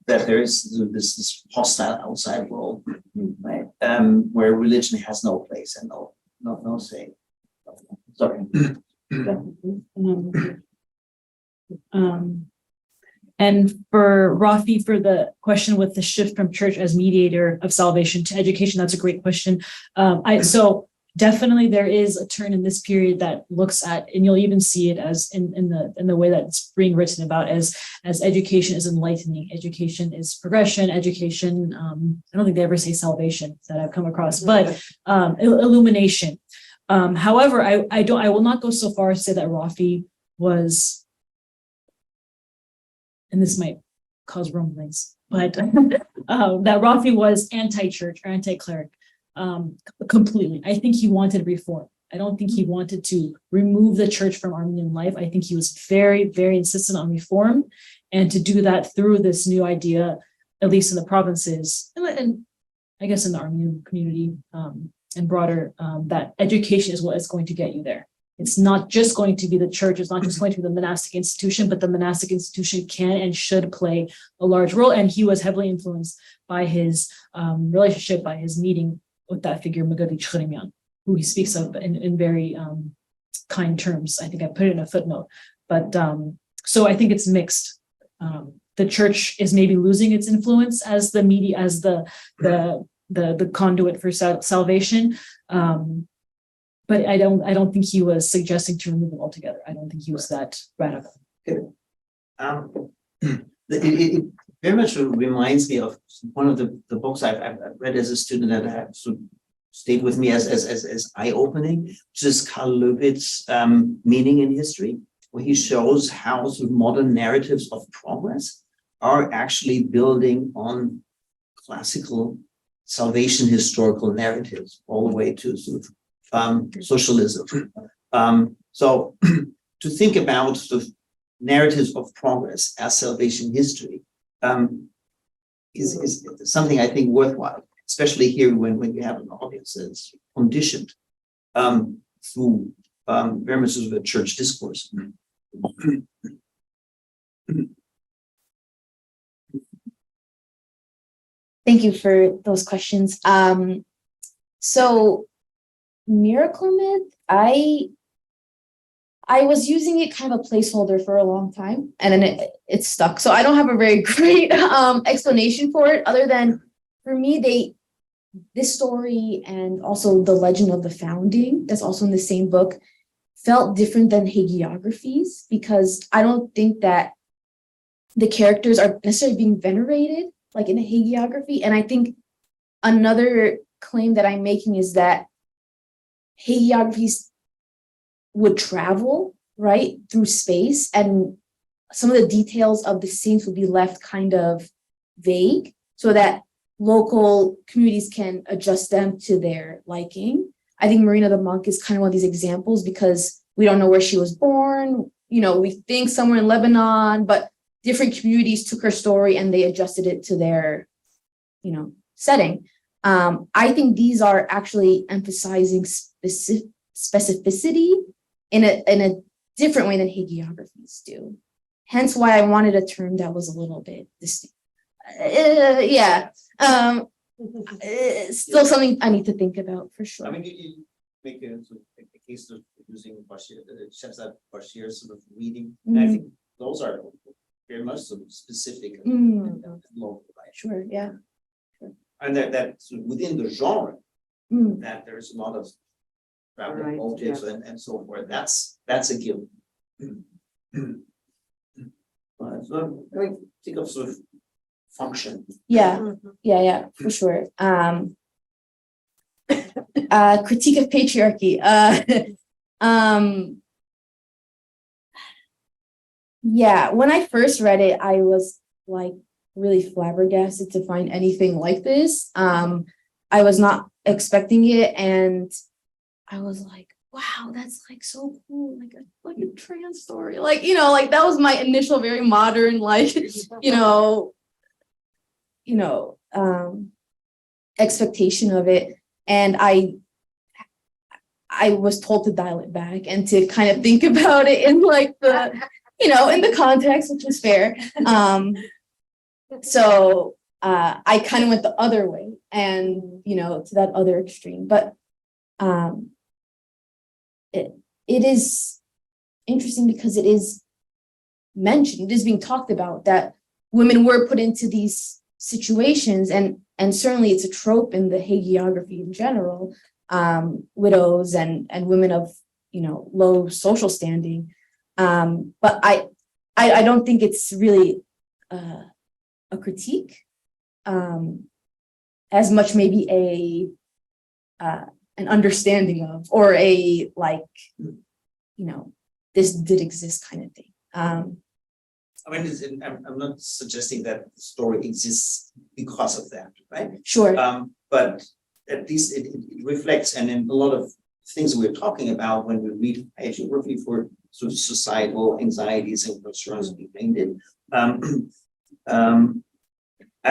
there is this hostile outside world, right? Where religion has no place and no say. Sorry. And for Rafi, for the question with the shift from church as mediator of salvation to education, that's a great question. So definitely there is a turn in this period that looks at, and you'll even see it as in the way that it's being written about as education is enlightening, education is progression, education, I don't think they ever say salvation that I've come across, but illumination. However, I will not go so far as to say that Rafi was, and this might cause rumblings, but that Rafi was anti-church or anti-cleric. Completely. I think he wanted reform. I don't think he wanted to remove the church from Armenian life. I think he was very, very insistent on reform, and to do that through this new idea, at least in the provinces, and I guess in the Armenian community and broader, that education is what is going to get you there. It's not just going to be the church. It's not just going to be the monastic institution, but the monastic institution can and should play a large role. And he was heavily influenced by his relationship, by his meeting with that figure, Megadi Chcheremyan, who he speaks of in very kind terms. I think I put it in a footnote. But so I think it's mixed. The church is maybe losing its influence as the media, as the conduit for salvation. But I don't think he was suggesting to remove it altogether. I don't think he was that radical. It very much reminds me of one of the books I've read as a student that have sort of stayed with me as eye-opening, which is Karl Löwit's Meaning in History, where he shows how sort of modern narratives of progress are actually building on classical salvation historical narratives all the way to sort of socialism. So to think about sort of narratives of progress as salvation history is something I think worthwhile, especially here when you have an audience that's conditioned through very much of a church discourse. Thank you for those questions. So miracle myth, I was using it kind of a placeholder for a long time, and then it stuck. So I don't have a very great explanation for it, other than for me, this story and also the legend of the founding, that's also in the same book, felt different than hagiographies, because I don't think that the characters are necessarily being venerated like in a hagiography. And I think another claim that I'm making is that hagiographies would travel, right, through space, and some of the details of the scenes would be left kind of vague so that local communities can adjust them to their liking. I think Marina the Monk is kind of one of these examples, because we don't know where she was born. You know, we think somewhere in Lebanon, but different communities took her story and they adjusted it to their, setting. I think these are actually emphasizing specificity in a different way than hagiographies do. Hence why I wanted a term that was a little bit distinct. It's still something I need to think about for sure. I mean, you make a case of using Bashir sort of reading, and I think those are very much sort of specific and local, right? Sure, yeah. And that within the genre, that there's a lot of Right, objects and so forth. That's a given. So I mean, think of sort of function. Yeah, for sure. Critique of patriarchy. Yeah, when I first read it, I was like really flabbergasted to find anything like this. I was not expecting it, and I was like, wow, that's like so cool, like a trans story. Like, that was my initial very modern, expectation of it. And I was told to dial it back and to kind of think about it in like the, in the context, which is fair. So I kind of went the other way and, to that other extreme. But it is interesting because it is mentioned, it is being talked about that women were put into these situations, and certainly it's a trope in the hagiography in general, widows and women of low social standing. But I don't think it's really a critique, as much maybe an understanding of, or a this did exist kind of thing. I mean, I'm not suggesting that the story exists because of that, right? Sure. But at least it reflects, and in a lot of things we're talking about when we read hagiography for sort of societal anxieties and concerns we painted, I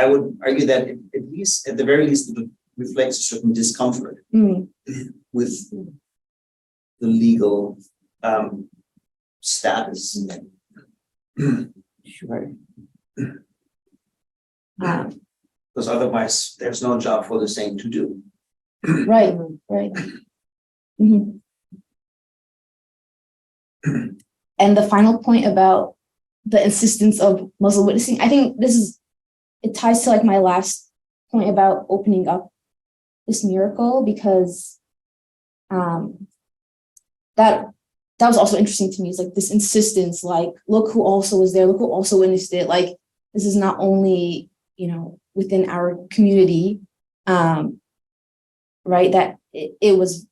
would argue that at the very least, it reflects a certain discomfort with the legal status. Sure. Because otherwise, there's no job for the same to do. Right. And the final point about the insistence of Muslim witnessing, I think it ties to like my last point about opening up this miracle, because that was also interesting to me. It's like this insistence, like, look who also was there, look who also witnessed it. Like, this is not only, within our community, right, that it was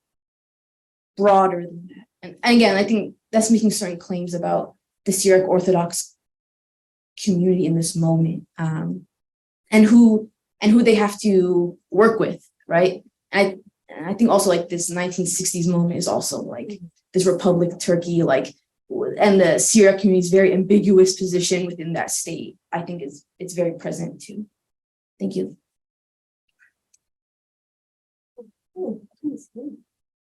broader than that. And again, I think that's making certain claims about the Syriac Orthodox community in this moment, and who they have to work with, right? And I think also like this 1960s moment is also like this Republic of Turkey, like, and the Syriac community's very ambiguous position within that state, I think it's very present too. Thank you.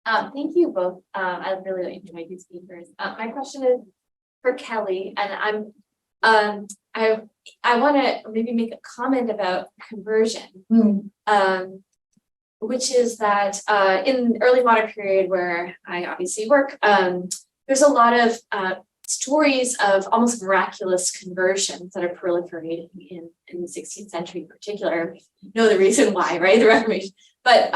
Thank you both. I really enjoyed these speakers. My question is for Kelly, and I want to maybe make a comment about conversion, which is that in the early modern period where I obviously work, there's a lot of stories of almost miraculous conversions that are proliferating in the 16th century in particular. You know the reason why, right? The Reformation. But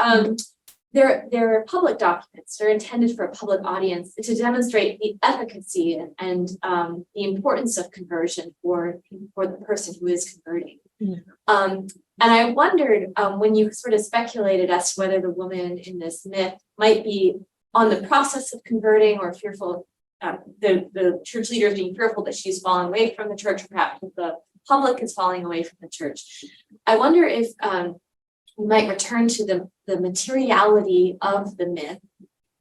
they're public documents. They're intended for a public audience to demonstrate the efficacy and the importance of conversion for the person who is converting. And I wondered when you sort of speculated as to whether the woman in this myth might be on the process of converting or fearful, the church leaders being fearful that she's falling away from the church, or perhaps the public is falling away from the church. I wonder if we might return to the materiality of the myth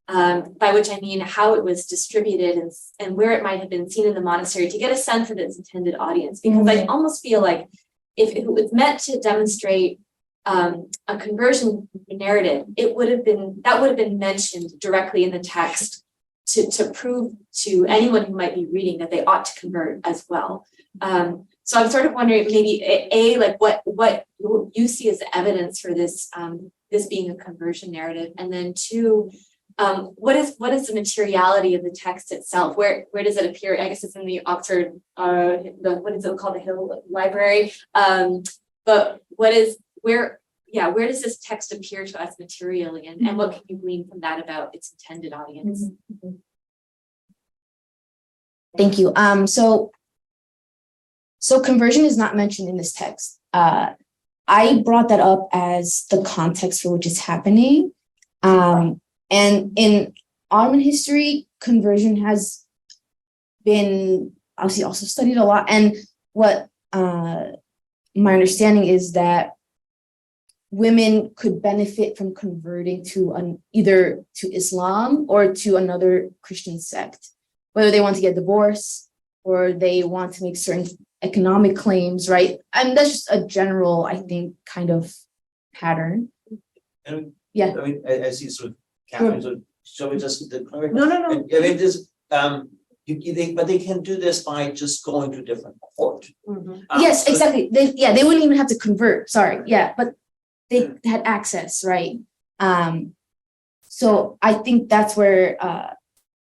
by which I mean how it was distributed and where it might have been seen in the monastery to get a sense of its intended audience. Because I almost feel like if it was meant to demonstrate a conversion narrative, that would have been mentioned directly in the text to prove to anyone who might be reading that they ought to convert as well. So I'm sort of wondering maybe like what you see as evidence for this this being a conversion narrative, and then two, what is the materiality of the text itself? Where does it appear? I guess it's in the Oxford what is it called, the Hill Library. But where does this text appear to us materially, and what can you glean from that about its intended audience? Thank you. So conversion is not mentioned in this text. I brought that up as the context for which it's happening. And in Ottoman history, conversion has been obviously also studied a lot. And what my understanding is that women could benefit from converting to either to Islam or to another Christian sect, whether they want to get divorced or they want to make certain economic claims, right? And that's just a general, I think, kind of pattern. Yeah. I mean, I see sort of Catherine, so shall we just declare? No. I mean, this, but they can do this by just going to different court. Yes, exactly. They wouldn't even have to convert. Sorry. Yeah, but they had access, right? So I think that's where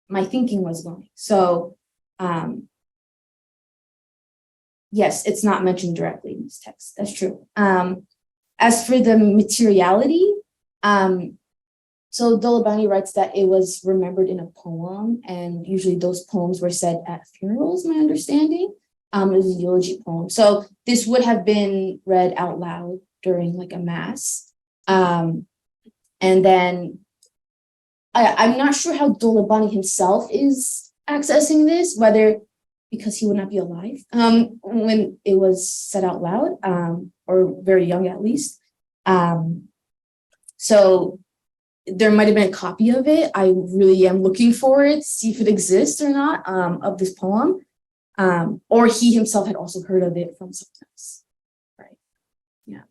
my thinking was going. So yes, it's not mentioned directly in this text. That's true. As for the materiality, so Dolabani writes that it was remembered in a poem, and usually those poems were said at funerals, my understanding. It was a eulogy poem. So this would have been read out loud during like a mass. And then I'm not sure how Dolabani himself is accessing this, whether because he would not be alive when it was said out loud, or very young at least. So there might have been a copy of it. I really am looking for it, see if it exists or not, of this poem. Or he himself had also heard of it from someone else. Right. Yeah.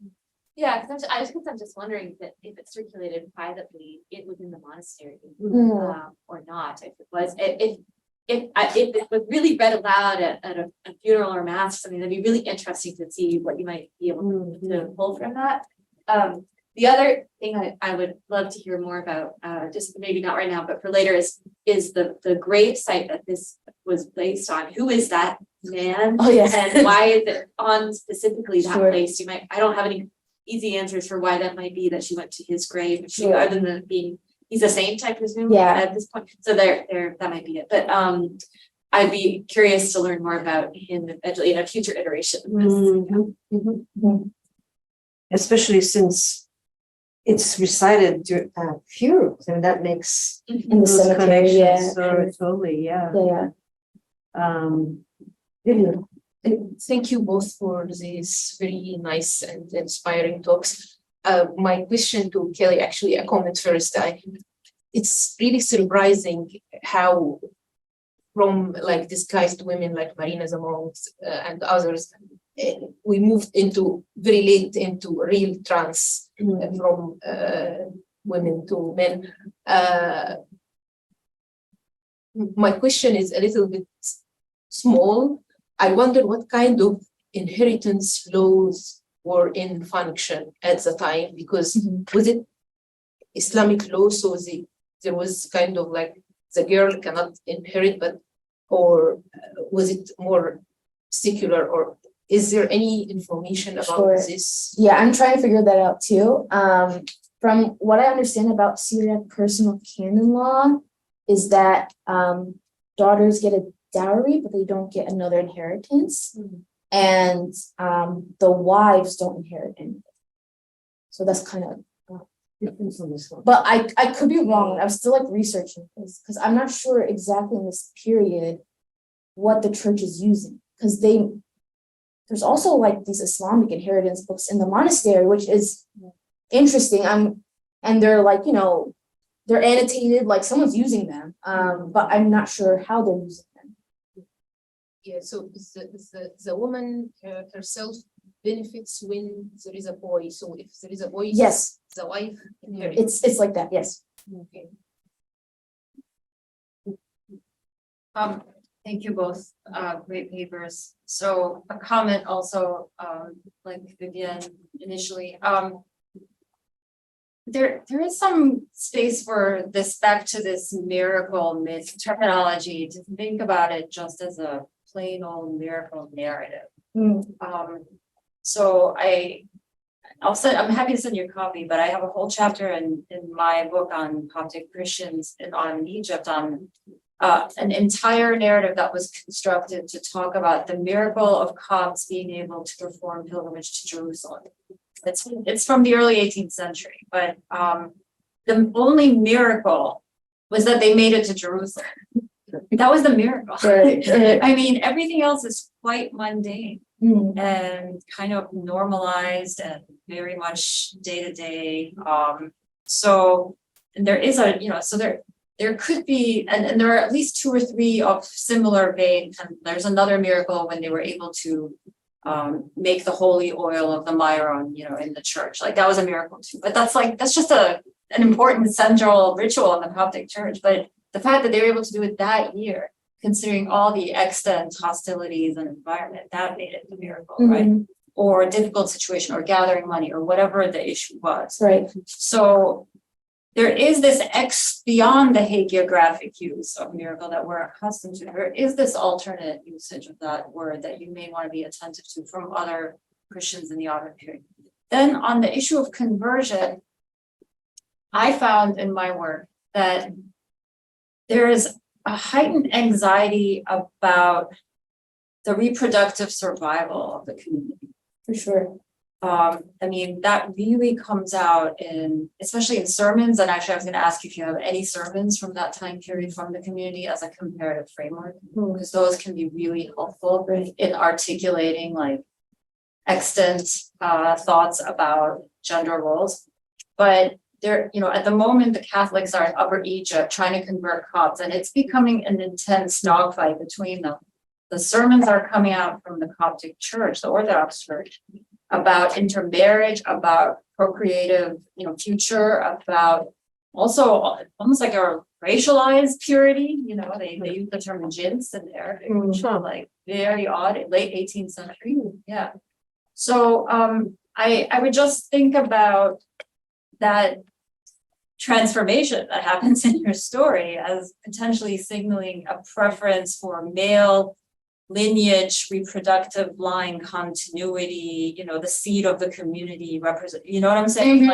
Yeah, because I'm just wondering that if it circulated privately within the monastery or not. If it was really read aloud at a funeral or mass or something, that'd be really interesting to see what you might be able to pull from that. The other thing I would love to hear more about, just maybe not right now, but for later, is the grave site that this was placed on. Who is that man? Oh, yes. And why is it on specifically that Sure. place? I don't have any easy answers for why that might be that she went to his grave, Sure. other than being he's a saint, I presume, Yeah. at this point. So there that might be it. But I'd be curious to learn more about him eventually in a future iteration of this. Especially since it's recited during funerals, and that makes In the those cemetery, connections. yeah. So totally, yeah. Yeah. Thank you both for these very nice and inspiring talks. My question to Kelly, actually a comment first. It's really surprising how from like disguised women like Marina Zamong and others, we moved into very late into real trans from women to men. My question is a little bit small. I wonder what kind of inheritance laws were in function at the time, because was it Islamic law? So there was kind of like the girl cannot inherit, or was it more secular, or is there any information about Sure. this? Yeah, I'm trying to figure that out too. From what I understand about Syriac personal canon law is that daughters get a dowry, but they don't get another inheritance. And the wives don't inherit anything. So that's kind of difference on this one. But I could be wrong. I'm still like researching this because I'm not sure exactly in this period what the church is using. Because there's also like these Islamic inheritance books in the monastery, which is interesting. And they're like, they're annotated, like someone's using them, but I'm not sure how they're using them. Yeah, so the woman herself benefits when there is a boy. So if there is a boy, Yes, the wife inherits. it's like that, yes. Okay. Thank you both, great papers. So a comment also, like Vivian initially, there is some space for this back to this miracle myth terminology to think about it just as a plain old miracle narrative. So I'm happy to send you a copy, but I have a whole chapter in my book on Coptic Christians in Ottoman Egypt on an entire narrative that was constructed to talk about the miracle of Copts being able to perform pilgrimage to Jerusalem. It's from the early 18th century, but the only miracle was that they made it to Jerusalem. That was the miracle. I mean, everything else is quite mundane and kind of normalized and very much day to day. So there is there could be, and there are at least 2 or 3 of similar vein. And there's another miracle when they were able to make the holy oil of the myron, in the church. Like that was a miracle too. But that's just an important central ritual in the Coptic church. But the fact that they were able to do it that year, considering all the extant hostilities and environment, that made it a miracle, right? Or a difficult situation, or gathering money, or whatever the issue was. Right. So there is this beyond the hagiographic use of miracle that we're accustomed to. There is this alternate usage of that word that you may want to be attentive to from other Christians in the Ottoman period. Then on the issue of conversion, I found in my work that there is a heightened anxiety about the reproductive survival of the community. For sure. I mean, that really comes out especially in sermons. And actually, I was going to ask you if you have any sermons from that time period from the community as a comparative framework, because those can be really helpful in articulating like extant thoughts about gender roles. But there, at the moment, the Catholics are in Upper Egypt trying to convert Copts, and it's becoming an intense dogfight between them. The sermons are coming out from the Coptic Church, the Orthodox Church, about intermarriage, about procreative, future, about also almost like a racialized purity. They use the term jinns in there, which are like very odd, late 18th century. Yeah. So I would just think about that transformation that happens in your story as potentially signaling a preference for male lineage, reproductive line continuity, the seed of the community represent, you know what I'm saying?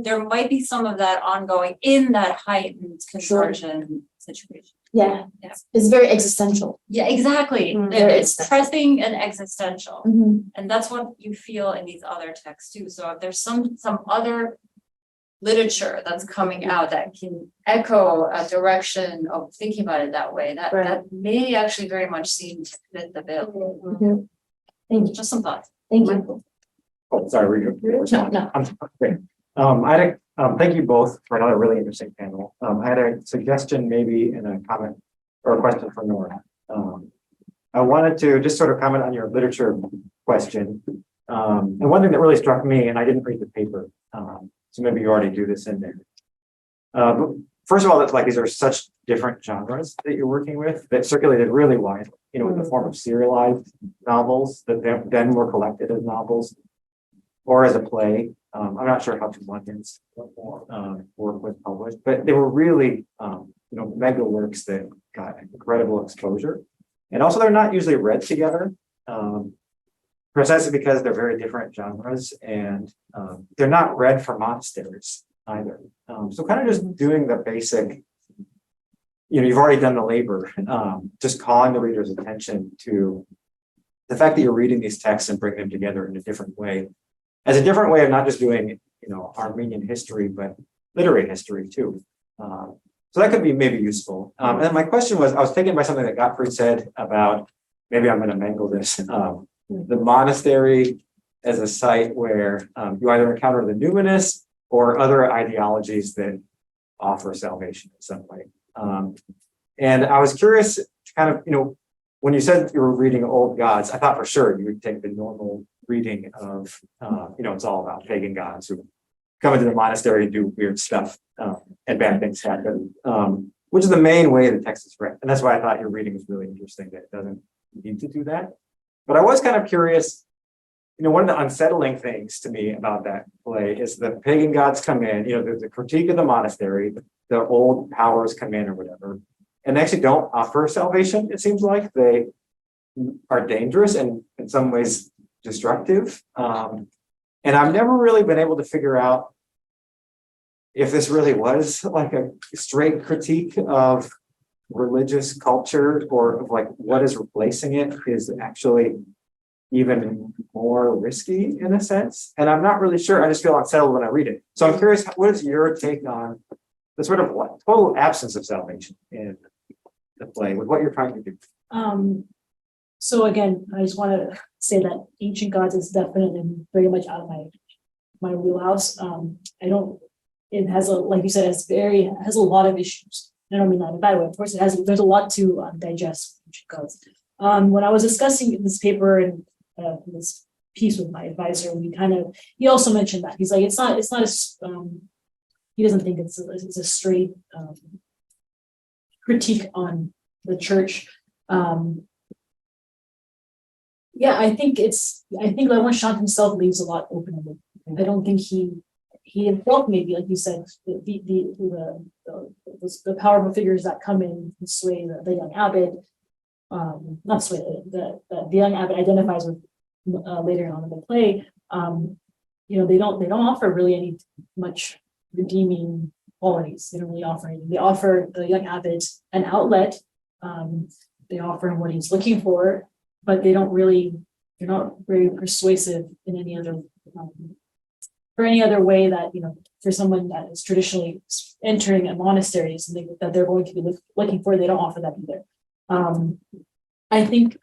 There might be some of that ongoing in that heightened conversion situation. Yeah. It's very existential. Yeah, exactly. It's pressing and existential. And that's what you feel in these other texts too. So if there's some other literature that's coming out that can echo a direction of thinking about it that way, that may actually very much seem to fit the bill. Thank you. Just some thoughts. Thank you. Oh, sorry, were you? No. Great. Thank you both for another really interesting panel. I had a suggestion, maybe in a comment or a question for Nora. I wanted to just sort of comment on your literature question. And one thing that really struck me, and I didn't read the paper, so maybe you already do this in there. But first of all, it's like these are such different genres that you're working with that circulated really widely, in the form of serialized novels that then were collected as novels or as a play. I'm not sure how Monastic's work was published, but they were really, mega works that got incredible exposure. And also they're not usually read together. Precisely because they're very different genres and they're not read for monasteries either. So kind of just doing the basic, you've already done the labor, just calling the reader's attention to the fact that you're reading these texts and bringing them together in a different way, as a different way of not just doing, Armenian history, but literary history too. So that could be maybe useful. And then my question was, I was taken by something that Gottfried said about, maybe I'm going to mangle this, the monastery as a site where you either encounter the numinous or other ideologies that offer salvation in some way. And I was curious to kind of, when you said you were reading old gods, I thought for sure you would take the normal reading of, it's all about pagan gods who come into the monastery and do weird stuff, and bad things happen, which is the main way the text is read. And that's why I thought your reading was really interesting, that it doesn't need to do that. But I was kind of curious, one of the unsettling things to me about that play is the pagan gods come in, there's a critique of the monastery, the old powers come in or whatever, and they actually don't offer salvation. It seems like they are dangerous and in some ways destructive. And I've never really been able to figure out if this really was like a straight critique of religious culture, or of like what is replacing it is actually even more risky in a sense. And I'm not really sure. I just feel unsettled when I read it. So I'm curious, what is your take on the sort of total absence of salvation in the play with what you're trying to do? So again, I just want to say that ancient gods is definitely very much out of my wheelhouse. It has like you said, has a lot of issues. I don't mean that in a bad way. Of course, there's a lot to digest ancient gods. When I was discussing this paper and this piece with my advisor, he also mentioned that he's like, it's not he doesn't think it's a straight critique on the church. I think Levenshant himself leaves a lot open. I don't think he himself, maybe like you said, the powerful figures that come in and sway the young abbot, not sway the young abbot identifies with later on in the play. They don't offer really any much redeeming qualities. They don't really offer anything. They offer the young abbot an outlet. They offer him what he's looking for, but they're not very persuasive in any other for any other way that, for someone that is traditionally entering a monastery, something that they're going to be looking for, they don't offer that either. I think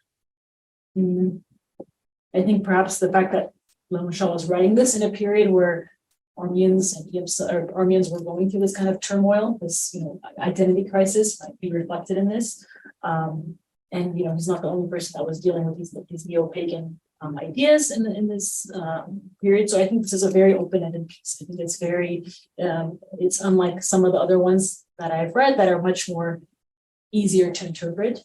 perhaps the fact that Levenshant was writing this in a period where Armenians were going through this kind of turmoil, this identity crisis might be reflected in this. And he's not the only person that was dealing with these neo-pagan ideas in this period. So I think this is a very open-ended piece. I think it's it's unlike some of the other ones that I've read that are much more easier to interpret.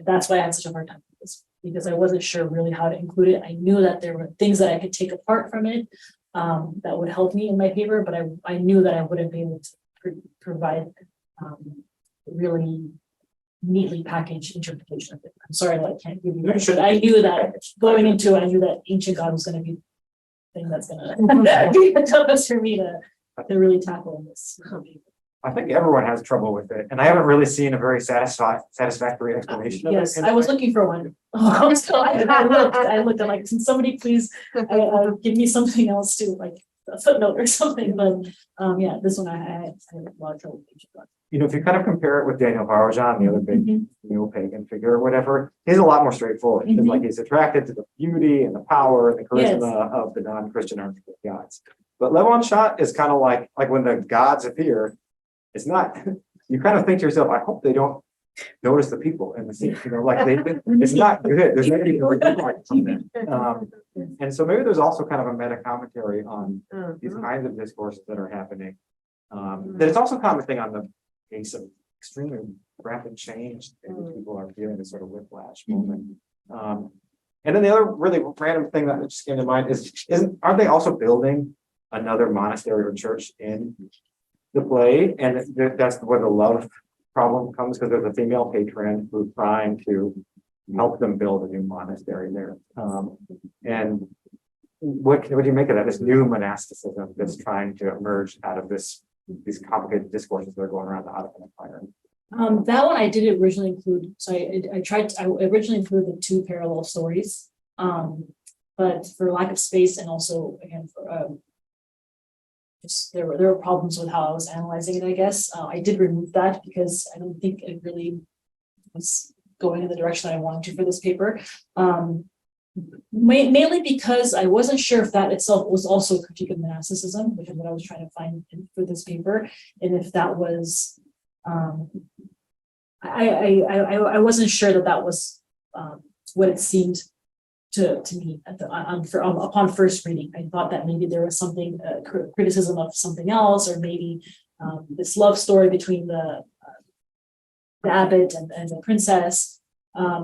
That's why I had such a hard time with this, because I wasn't sure really how to include it. I knew that there were things that I could take apart from it that would help me in my paper, but I knew that I wouldn't be able to provide really neatly packaged interpretation of it. I'm sorry that I can't give you that, but I knew that going into it, I knew that ancient God was going to be the thing that's going to be the toughest for me to really tackle in this. I think everyone has trouble with it, and I haven't really seen a very satisfactory explanation of it. Yes, I was looking for one. So I looked, I'm like, can somebody please give me something else to, like a footnote or something? But this one I had a lot of trouble with ancient God. If you kind of compare it with Daniel Varojan, the other big neo-pagan figure or whatever, he's a lot more straightforward. It's like he's attracted to the beauty and the power and the charisma of the non-Christian archetypal gods. But Levenshant is kind of like when the gods appear, it's not, you kind of think to yourself, I hope they don't notice the people in the scene. It's not good. There's nothing from them. And so maybe there's also kind of a meta commentary on these kinds of discourses that are happening. That it's also commenting on the case of extremely rapid change in which people are feeling this sort of whiplash moment. And then the other really random thing that just came to mind aren't they also building another monastery or church in the play? And that's where the love problem comes, because there's a female patron who's trying to help them build a new monastery there. And what do you make of that? This new monasticism that's trying to emerge out of these complicated discourses that are going around the Ottoman Empire. That one I did originally include. So I originally included the two parallel stories, but for lack of space and also again for there were problems with how I was analyzing it. I guess I did remove that because I don't think it really was going in the direction I wanted to for this paper. Mainly because I wasn't sure if that itself was also a critique of monasticism, which is what I was trying to find for this paper, and if that was, I wasn't sure that was what it seemed to me upon first reading. I thought that maybe there was something criticism of something else, or maybe this love story between the abbot and the princess.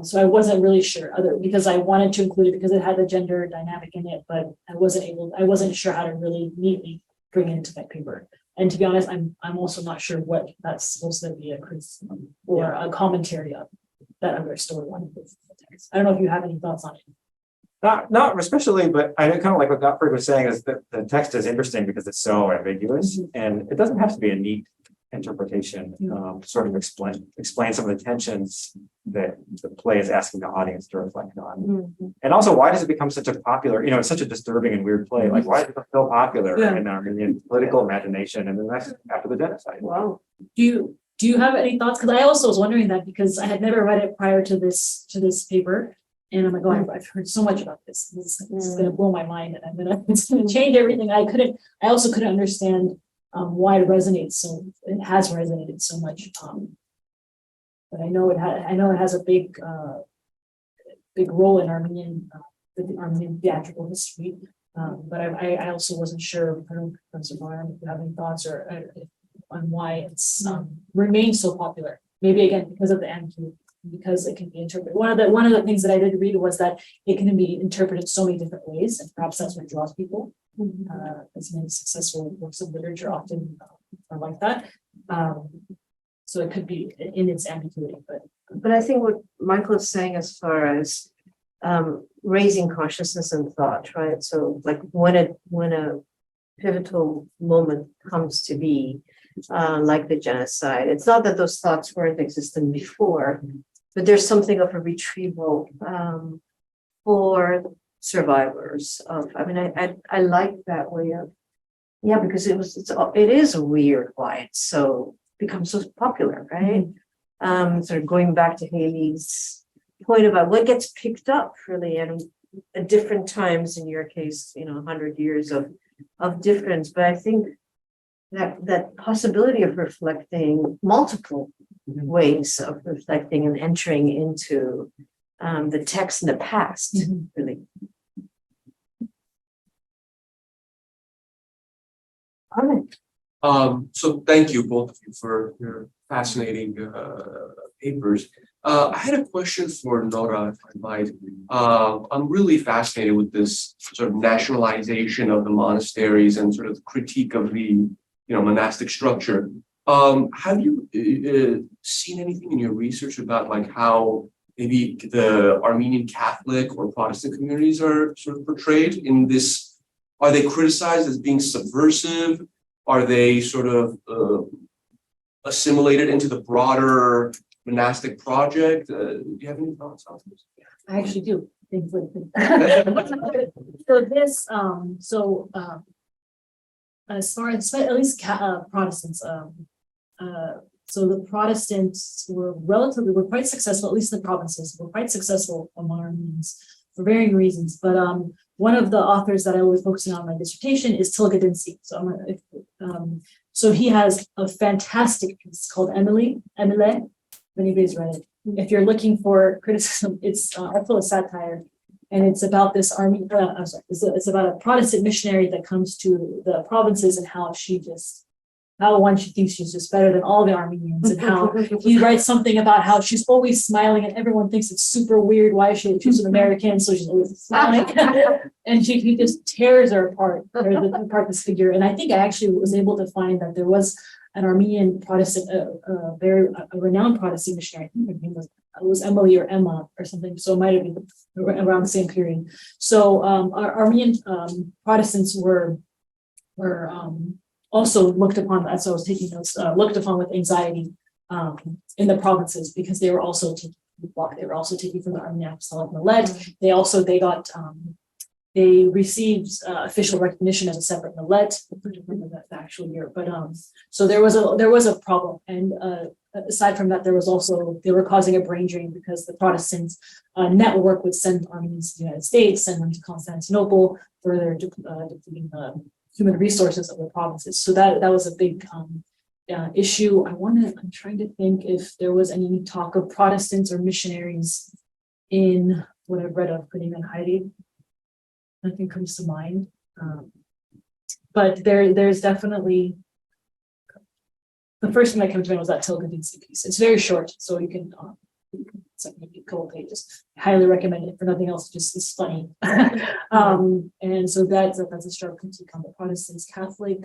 So I wasn't really sure because I wanted to include it because it had a gender dynamic in it, but I wasn't sure how to really neatly bring it into that paper. And to be honest, I'm also not sure what that's supposed to be a criticism or a commentary of that other story. I don't know if you have any thoughts on it. Not especially, but I kind of like what Gottfried was saying is that the text is interesting because it's so ambiguous, and it doesn't have to be a neat interpretation to sort of explain some of the tensions that the play is asking the audience to reflect on. And also, why does it become such a popular, it's such a disturbing and weird play. Like, why is it so popular in Armenian political imagination and then that's after the genocide? Wow. Do you have any thoughts? Because I also was wondering that because I had never read it prior to this paper. And I'm like, oh, I've heard so much about this. This is going to blow my mind, and it's going to change everything. I also couldn't understand why it resonates it has resonated so much. But I know it has a big role in Armenian theatrical history. But I also wasn't sure. I don't know, Professor Bairamian, if you have any thoughts on why it's remained so popular. Maybe again because of the ambiguity. Because it can be interpreted. One of the things that I did read was that it can be interpreted so many different ways, and perhaps that's what draws people. As many successful works of literature often are like that. So it could be in its ambiguity, but I think what Michael is saying as far as raising consciousness and thought, right? So like when a pivotal moment comes to be, like the genocide, it's not that those thoughts weren't existent before. But there's something of a retrieval for survivors of. I mean, I like that way of, because it is weird why it's so becomes so popular, right? Sort of going back to Haley's point about what gets picked up really, and at different times in your case, 100 years of difference. But I think that possibility of reflecting multiple ways of reflecting and entering into the text in the past, really. All right. So thank you both of you for your fascinating papers. I had a question for Nora, if I might. I'm really fascinated with this sort of nationalization of the monasteries and sort of critique of the monastic structure. Have you seen anything in your research about like how maybe the Armenian Catholic or Protestant communities are sort of portrayed in this? Are they criticized as being subversive? Are they sort of assimilated into the broader monastic project? Do you have any thoughts on this? I actually do. So as far as at least Protestants, so the Protestants were quite successful, at least in the provinces, were quite successful among Armenians for varying reasons. But one of the authors that I will be focusing on in my dissertation is Tilgadinsky. So he has a fantastic piece called Emile, if anybody's read it. If you're looking for criticism, it's also a satire. And it's about this it's about a Protestant missionary that comes to the provinces and how she thinks she's just better than all the Armenians, and how he writes something about how she's always smiling and everyone thinks it's super weird. Why she's an American, so she's always smiling. And he just tears her apart, this figure. And I think I actually was able to find that there was an Armenian Protestant, a renowned Protestant missionary. I think her name was Emily or Emma or something. So it might have been around the same period. So our Armenian Protestants were also looked upon, as I was taking notes, looked upon with anxiety in the provinces, because they were also taking from the Armenian Apostolic Millet. They received official recognition as a separate millet. The actual year, but so there was a problem, and aside from that, there was also, they were causing a brain drain because the Protestant network would send armies to the United States, send them to Constantinople, further depleting the human resources of the provinces. So that was a big issue. I'm trying to think if there was any talk of Protestants or missionaries in what I've read of putting in Heidi. Nothing comes to mind. But there's definitely, the first thing that came to mind was that Tilgardinsi piece. It's very short, so you can, it's like maybe a couple pages. I highly recommend it for nothing else, just it's funny. And so that's a strong critique on the Protestants, Catholic.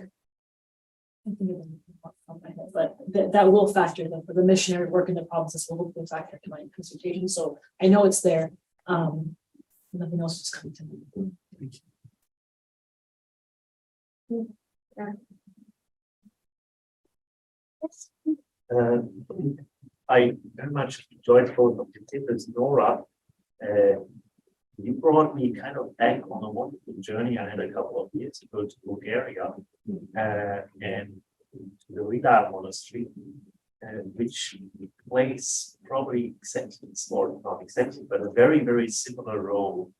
I think of them off the top of my head, but that will factor in for the missionary work in the provinces will hopefully factor into my consultation. So I know it's there. Nothing else is coming to me. I very much enjoyed both of the papers, Nora. You brought me kind of back on a wonderful journey I had a couple of years ago to Bulgaria and to the Rila monastery, which plays probably not exactly, but a very, very similar role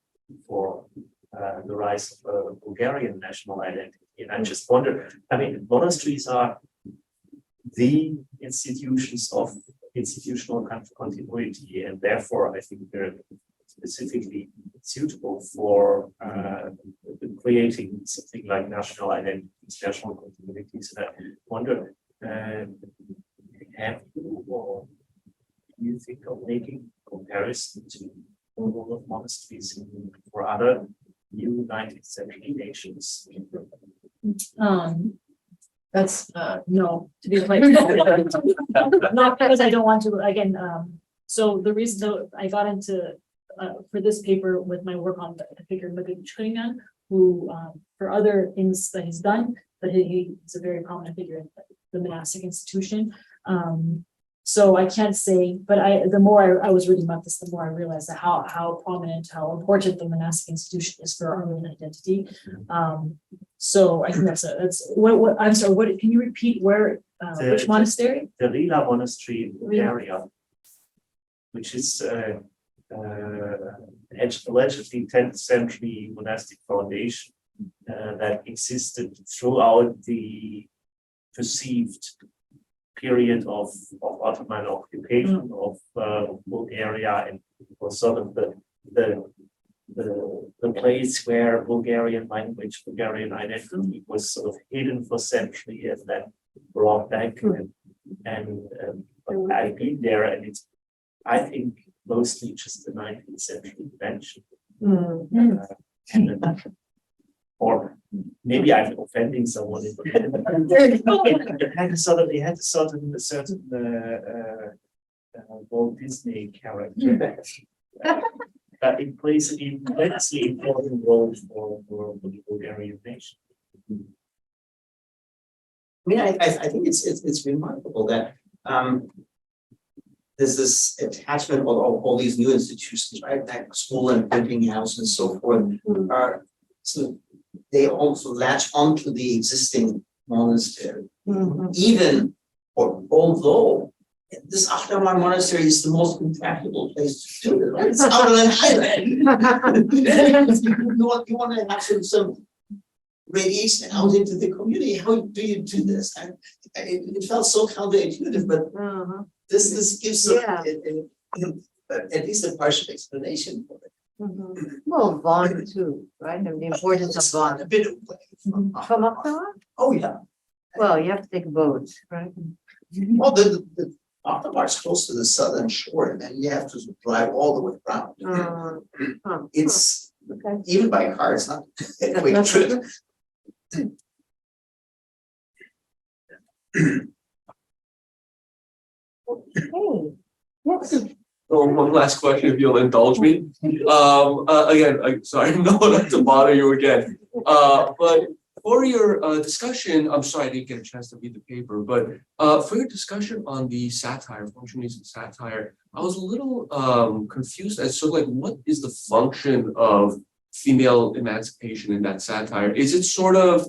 for the rise of Bulgarian national identity. And I just wonder, I mean, monasteries are the institutions of institutional continuity, and therefore I think they're specifically suitable for creating something like national identities, national continuities. And I wonder, have you or do you think of making comparison to the role of monasteries for other new 19th century nations? That's no, to be quite not because I don't want to again. So the reason though I got into for this paper with my work on the figure Magudchkuningan, who for other things that he's done, but he's a very prominent figure in the monastic institution. So I can't say, but the more I was reading about this, the more I realized that how prominent, how important the monastic institution is for Armenian identity. So I think that's what I'm sorry, what can you repeat where which monastery? The Rila monastery in Bulgaria, which is allegedly 10th century monastic foundation that existed throughout the perceived period of Ottoman occupation of Bulgaria, and was sort of the place where Bulgarian language, Bulgarian identity was sort of hidden for centuries and then brought back. And I've been there, and it's, I think, mostly just the 19th century invention. Or maybe I'm offending someone. It had a certain Walt Disney character. It plays an immensely important role for the Bulgarian nation. I mean, I think it's remarkable that there's this attachment of all these new institutions, right? Like school and printing house and so forth, are so they also latch onto the existing monastery, even or although this Ottoman monastery is the most intractable place to do it. Right? It's out on an island. you want to have some radiation out into the community. How do you do this? And it felt so counterintuitive, but this gives at least a partial explanation for it. Well, bond too, right? And the importance of bond. A bit of From up there? Oh yeah. Well, you have to take a boat, right? Well, the Ottoman is close to the southern shore, and then you have to drive all the way around. It's even by car, it's not a quick trip. Okay. Yes. So one last question, if you'll indulge me. Again, I'm sorry, not to bother you again. But for your discussion, I'm sorry I didn't get a chance to read the paper, but for your discussion on the satire, functionalism satire, I was a little confused as to like what is the function of female emancipation in that satire? Is it sort of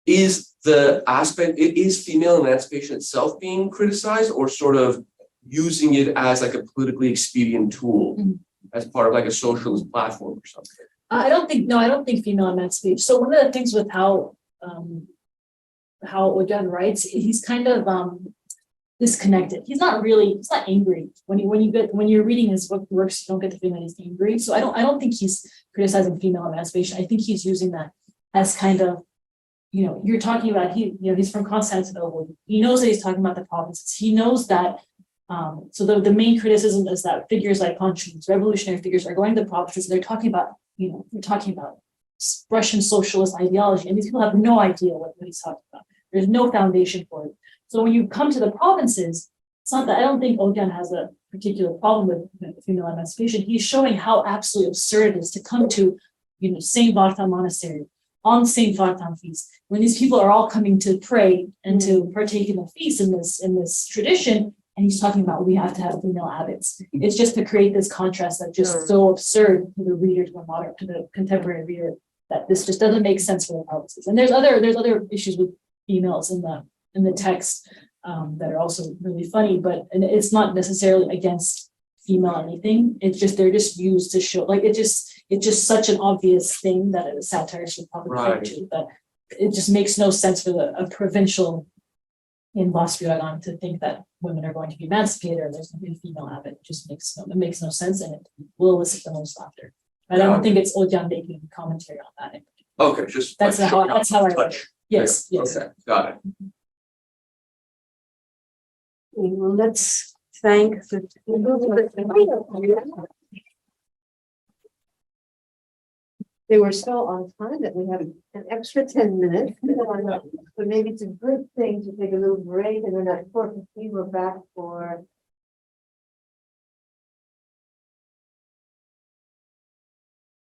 is the aspect, is female emancipation itself being criticized, or sort of using it as like a politically expedient tool as part of like a socialist platform or something? I don't think female emancipation. So one of the things with how Ojan writes, he's kind of disconnected. He's not angry. When you're reading his works, you don't get the feeling that he's angry. So I don't think he's criticizing female emancipation. I think he's using that as kind of, you're talking about, he's from Constantinople. He knows that he's talking about the provinces. He knows that. So the main criticism is that figures like Panchins, revolutionary figures, are going to the provinces. And they're talking about, Russian socialist ideology, and these people have no idea what he's talking about. There's no foundation for it. So when you come to the provinces, it's not that I don't think Ojan has a particular problem with female emancipation. He's showing how absolutely absurd it is to come to, Saint Vartan Monastery on Saint Vartan feast, when these people are all coming to pray and to partake in the feast in this tradition. And he's talking about we have to have female abbots. It's just to create this contrast that's just so absurd to the reader, to the contemporary reader, that this just doesn't make sense for the provinces. And there's other issues with females in the text that are also really funny, and it's not necessarily against female anything. It's just they're just used to show, like it's just such an obvious thing that a satirist would probably point to, that it just makes no sense for a provincial in Basbiragan to think that women are going to be emancipated or there's going to be a female abbot. It just makes no sense, and it will elicit the most laughter. But I don't think it's Ojan making commentary on that. Okay, just that's how I read it. Yes. Okay, got it. Well, let's thank they were so on time that we had an extra 10 minutes. But maybe it's a good thing to take a little break, and then at 4:15 we're back for